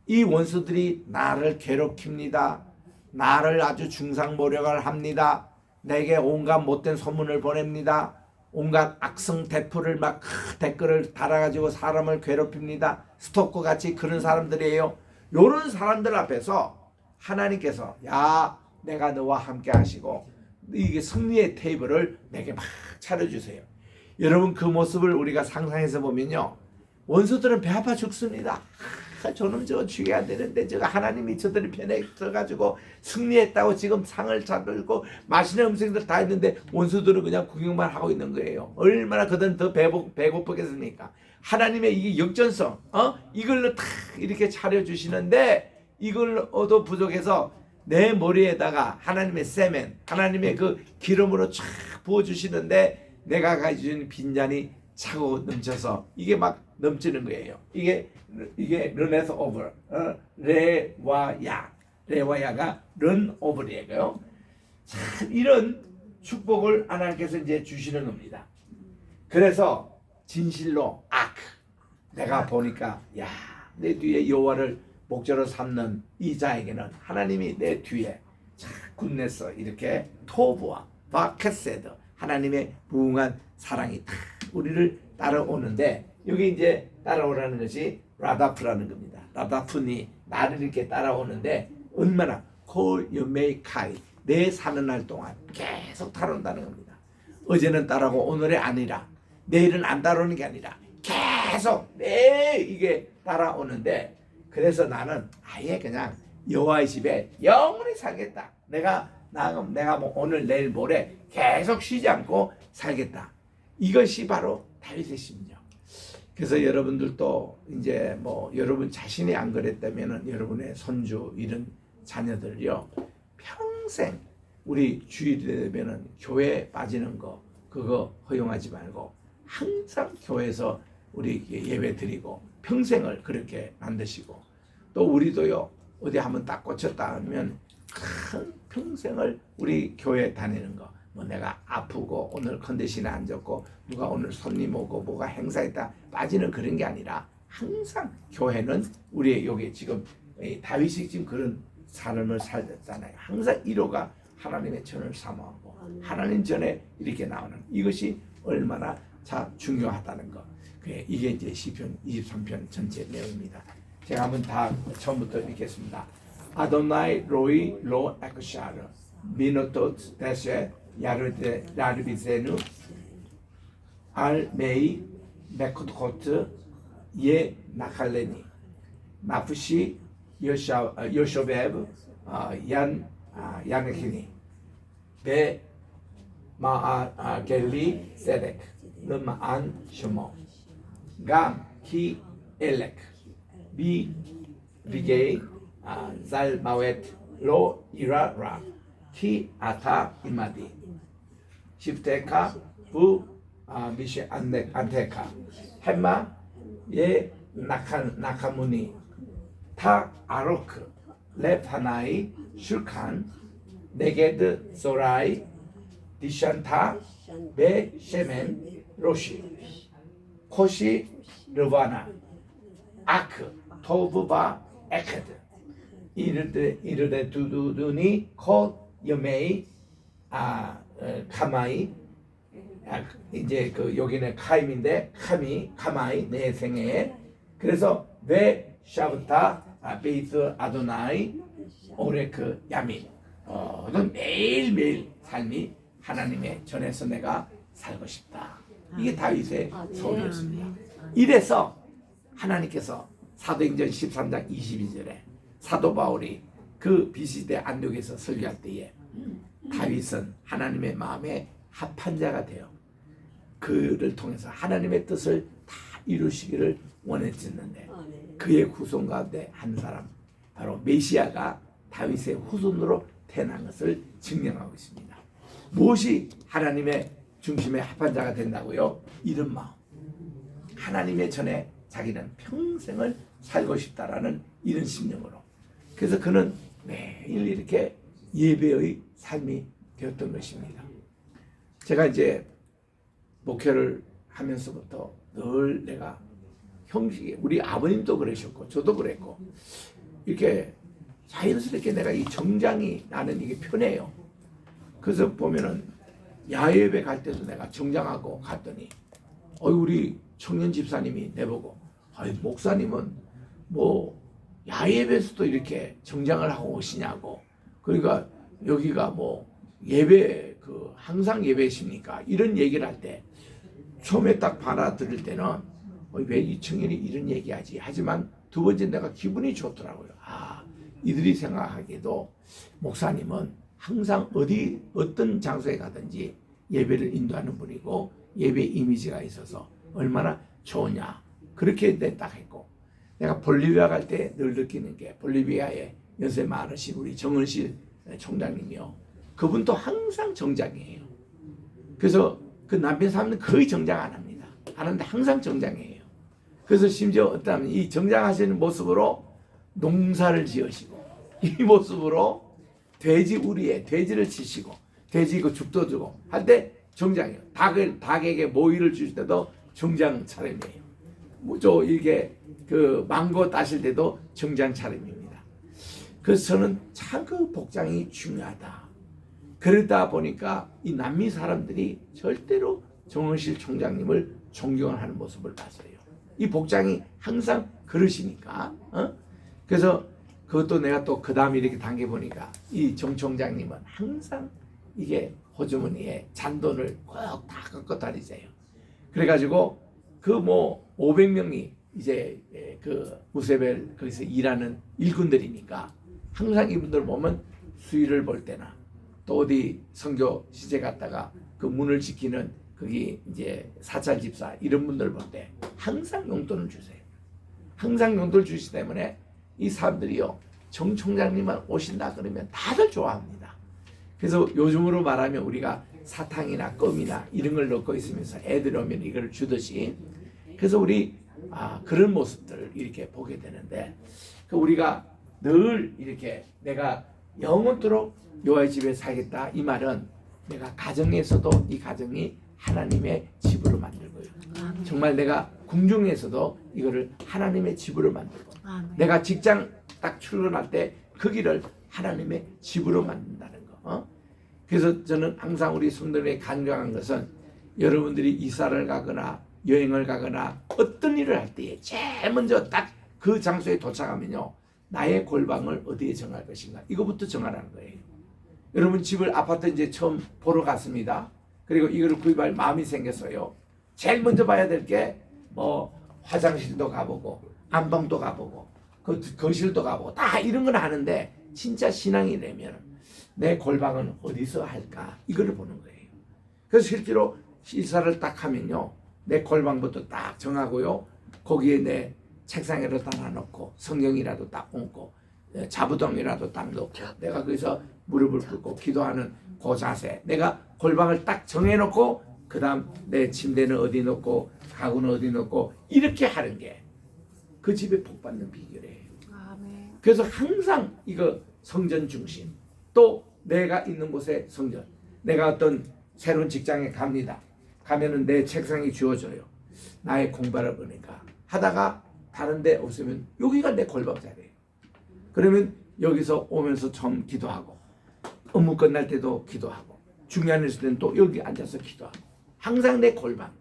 이 원수들이 나를 괴롭힙니다. 나를 아주 중상모략을 합니다. 내게 온갖 못된 소문을 보냅니다. 온갖 악성 대풀을 막 댓글을 달아가지고 사람을 괴롭힙니다. 스토커 같이 그런 사람들이에요. 요런 사람들 앞에서 하나님께서 야, 내가 너와 함께 하시고 이게 승리의 테이블을 내게 막 차려주세요. 여러분, 그 모습을 우리가 상상해서 보면요, 원수들은 배 아파 죽습니다. 저놈 저거 죽여야 되는데 저거 하나님이 저들의 편에 들어가지고 승리했다고 지금 상을 차리고 맛있는 음식들 다 했는데 원수들은 그냥 구경만 하고 있는 거예요. 얼마나 그들은 더 배고프겠습니까? 하나님의 이게 역전성, 이걸로 탁 이렇게 차려주시는데 이걸로도 부족해서 내 머리에다가 하나님의 세멘, 하나님의 그 기름으로 쫙 부어주시는데 내가 가진 빈잔이 차고 넘쳐서 이게 막 넘치는 거예요. 이게 런에서 오버, 레와야가 런 오버리에요. 참 이런 축복을 하나님께서 이제 주시는 겁니다. 그래서 진실로 내가 보니까 야, 내 뒤에 여호와를 목자로 삼는 이 자에게는 하나님이 내 뒤에 굿네스 이렇게 토브와 바케세드, 하나님의 무궁한 사랑이 다 우리를 따라오는데, 여기 이제 따라오라는 것이 라다프라는 겁니다. 라다프니 나를 이렇게 따라오는데 얼마나 콜유메이카이, 내 사는 날 동안 계속 따라온다는 겁니다. 어제는 따라오고 오늘이 아니라, 내일은 안 따라오는 게 아니라 계속 매일 이게 따라오는데, 그래서 나는 아예 그냥 여호와의 집에 영원히 살겠다. 내가 뭐 오늘 내일 모레 계속 쉬지 않고 살겠다. 이것이 바로 다윗의 심령. 그래서 여러분들도 이제 뭐 여러분 자신이 안 그랬다면은 여러분의 손주 이런 자녀들요, 평생 우리 주일이 되면은 교회에 빠지는 거 그거 허용하지 말고 항상 교회에서 우리 예배 드리고 평생을 그렇게 만드시고, 또 우리도요 어디 한번 딱 꽂혔다 하면 큰 평생을 우리 교회 다니는 거, 뭐 내가 아프고 오늘 컨디션이 안 좋고 누가 오늘 손님 오고 뭐가 행사했다 빠지는 그런 게 아니라 항상 교회는 우리의 여기 지금 다윗이 지금 그런 삶을 살잖아요. 항상 1호가 하나님의 전을 사모하고 하나님 전에 이렇게 나오는 이것이 얼마나 중요하다는 거. 이게 이제 시편 23편 전체 내용입니다. 제가 한번 다 처음부터 읽겠습니다. 아도나이 로이 로 에크샤르 미노토트 데세 야르데 라르비세누 알메이 메코토코트 예 나칼레니. 나프시 요쇼베브 야네키니 베 마아겔리 세덱 르마안 슈모 감 키 엘렉 비 비게이 zal mawet lo irara ki ata imadi 시프테카 부 미시 안테카 햄마 예 나카무니 타 아로크 레파나이 슈칸 네게드 소라이 디샨타 베 셰멘 로시 코시 르바나 아크 토브바 에케드 이르데 두두두니 코 여메이 카마이 이제 그 여기는 카임인데 카마이 내 생에 그래서 왜 샤브타 베이스 아도나이 오레크 야민 매일매일 삶이 하나님의 전에서 내가 살고 싶다. 이게 다윗의 소원이었습니다. 이래서 하나님께서 사도행전 13장 22절에 사도 바울이 그 비시대 안독에서 설교할 때에 다윗은 하나님의 마음에 합한 자가 되어 그를 통해서 하나님의 뜻을 다 이루시기를 원했었는데 그의 후손 가운데 한 사람 바로 메시아가 다윗의 후손으로 태어난 것을 증명하고 있습니다. 무엇이 하나님의 중심에 합한 자가 된다고요? 이런 마음. 하나님의 전에 자기는 평생을 살고 싶다라는 이런 심령으로. 그래서 그는 매일 이렇게 예배의 삶이 되었던 것입니다. 제가 이제 목회를 하면서부터 늘 내가 형식이 우리 아버님도 그러셨고 저도 그랬고 이렇게 자연스럽게 내가 이 정장이 나는 이게 편해요. 그래서 보면은 야외예배 갈 때도 내가 정장하고 갔더니 우리 청년 집사님이 내보고 목사님은 뭐 야외예배에서도 이렇게 정장을 하고 오시냐고 그러니까 여기가 뭐 예배 그 항상 예배십니까 이런 얘기를 할 때 처음에 딱 받아들일 때는 왜 이 청년이 이런 얘기하지 하지만 두 번째 내가 기분이 좋더라고요. 이들이 생각하기에도 목사님은 항상 어떤 장소에 가든지 예배를 인도하는 분이고 예배 이미지가 있어서 얼마나 좋으냐 그렇게 딱 했고 내가 볼리비아 갈 때 늘 느끼는 게 볼리비아에 연세 많으신 우리 정은실 총장님이요 그분도 항상 정장이에요. 그래서 그 남편 사람은 거의 정장 안 합니다. 안 하는데 항상 정장이에요. 그래서 심지어 어떠하면 이 정장하시는 모습으로 농사를 지으시고 이 모습으로 돼지 우리에 돼지를 치시고 돼지 그 죽도 주고 할 때 정장이에요. 닭에게 모이를 주실 때도 정장 차림이에요. 뭐죠 이게 그 망고 따실 때도 정장 차림입니다. 그래서 저는 참 그 복장이 중요하다. 그러다 보니까 이 남미 사람들이 절대로 정은실 총장님을 존경을 하는 모습을 봤어요. 이 복장이 항상 그러시니까. 그래서 그것도 내가 또 그 다음에 이렇게 당겨보니까 이 정 총장님은 항상 이게 호주머니에 잔돈을 꼭 다 꺾어 다니세요. 그래가지고 그 뭐 500명이 이제 그 무세벨 거기서 일하는 일꾼들이니까 항상 이분들 보면 수위를 볼 때나 또 어디 선교 시제 갔다가 그 문을 지키는 거기 이제 사찰 집사 이런 분들 볼 때 항상 용돈을 주세요. 항상 용돈을 주시기 때문에 이 사람들이요 정 총장님만 오신다 그러면 다들 좋아합니다. 그래서 요즘으로 말하면 우리가 사탕이나 껌이나 이런 걸 넣고 있으면서 애들 오면 이걸 주듯이 그래서 우리 그런 모습들을 이렇게 보게 되는데 그 우리가 늘 이렇게 내가 영원토록 여호와의 집에 살겠다 이 말은 내가 가정에서도 이 가정이 하나님의 집으로 만들고요. 정말 내가 궁중에서도 이거를 하나님의 집으로 만들고 내가 직장 딱 출근할 때 그 길을 하나님의 집으로 만든다는 거. 그래서 저는 항상 우리 성도들에게 간증한 것은 여러분들이 이사를 가거나 여행을 가거나 어떤 일을 할 때에 제일 먼저 딱 그 장소에 도착하면요 나의 골방을 어디에 정할 것인가 이거부터 정하라는 거예요. 여러분 집을 아파트 이제 처음 보러 갔습니다. 그리고 이거를 구입할 마음이 생겼어요. 제일 먼저 봐야 될 게 뭐 화장실도 가보고 안방도 가보고 그 거실도 가보고 다 이런 건 하는데 진짜 신앙이라면 내 골방은 어디서 할까 이거를 보는 거예요. 그래서 실제로 시사를 딱 하면요, 내 골방부터 딱 정하고요, 거기에 내 책상에도 딱 놔놓고 성경이라도 딱 얹고 자부동이라도 딱 넣고 내가 거기서 무릎을 꿇고 기도하는 그 자세, 내가 골방을 딱 정해놓고 그 다음 내 침대는 어디 놓고 가구는 어디 놓고 이렇게 하는 게 그 집에 복 받는 비결이에요. 아멘. 그래서 항상 이거 성전 중심, 또 내가 있는 곳에 성전, 내가 어떤 새로운 직장에 갑니다. 가면은 내 책상이 주어져요. 나의 공부를 보니까 하다가 다른 데 없으면 여기가 내 골방 자리예요. 그러면 여기서 오면서 처음 기도하고 업무 끝날 때도 기도하고 중요한 일 있을 때는 또 여기 앉아서 기도하고 항상 내 골방.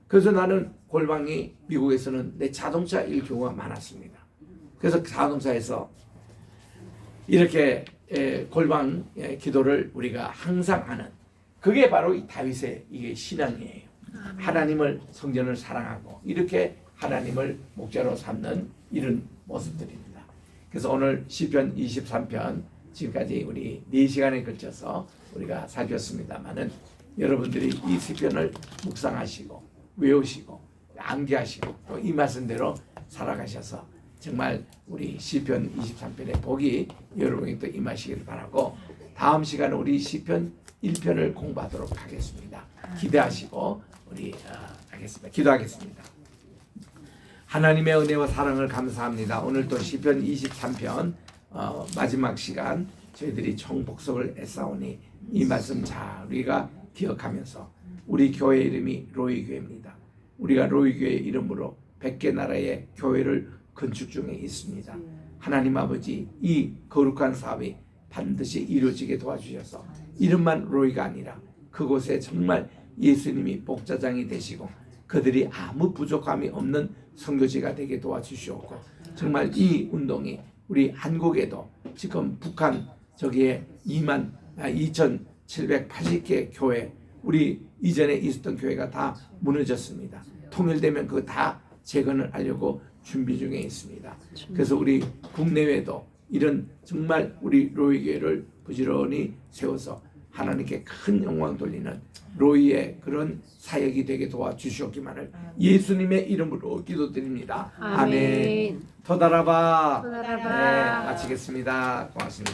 그래서 나는 골방이 미국에서는 내 자동차일 경우가 많았습니다. 그래서 자동차에서 이렇게 골방 기도를 우리가 항상 하는, 그게 바로 이 다윗의 이게 신앙이에요. 하나님을, 성전을 사랑하고 이렇게 하나님을 목자로 삼는 이런 모습들입니다. 그래서 오늘 시편 23편 지금까지 우리 4시간에 걸쳐서 우리가 살폈습니다만은 여러분들이 이 시편을 묵상하시고 외우시고 암기하시고 또 이 말씀대로 살아가셔서 정말 우리 시편 23편의 복이 여러분에게 또 임하시기를 바라고, 다음 시간에 우리 시편 1편을 공부하도록 하겠습니다. 기대하시고 우리 하겠습니다. 기도하겠습니다. 하나님의 은혜와 사랑을 감사합니다. 오늘 또 시편 23편 마지막 시간 저희들이 총복습을 애싸우니 이 말씀 잘 우리가 기억하면서, 우리 교회 이름이 로이교회입니다. 우리가 로이교회 이름으로 100개 나라의 교회를 건축 중에 있습니다. 하나님 아버지, 이 거룩한 사업이 반드시 이루어지게 도와주셔서 이름만 로이가 아니라 그곳에 정말 예수님이 목자장이 되시고 그들이 아무 부족함이 없는 선교지가 되게 도와주시옵고, 정말 이 운동이 우리 한국에도 지금 북한 저기에 2,780개 교회, 우리 이전에 있었던 교회가 다 무너졌습니다. 통일되면 그거 다 재건을 하려고 준비 중에 있습니다. 그래서 우리 국내외도 이런 정말 우리 로이교회를 부지런히 세워서 하나님께 큰 영광 돌리는 로이의 그런 사역이 되게 도와주시옵기만을 예수님의 이름으로 기도드립니다. 아멘. 토다라바. 토다라바. 네, 마치겠습니다. 고맙습니다.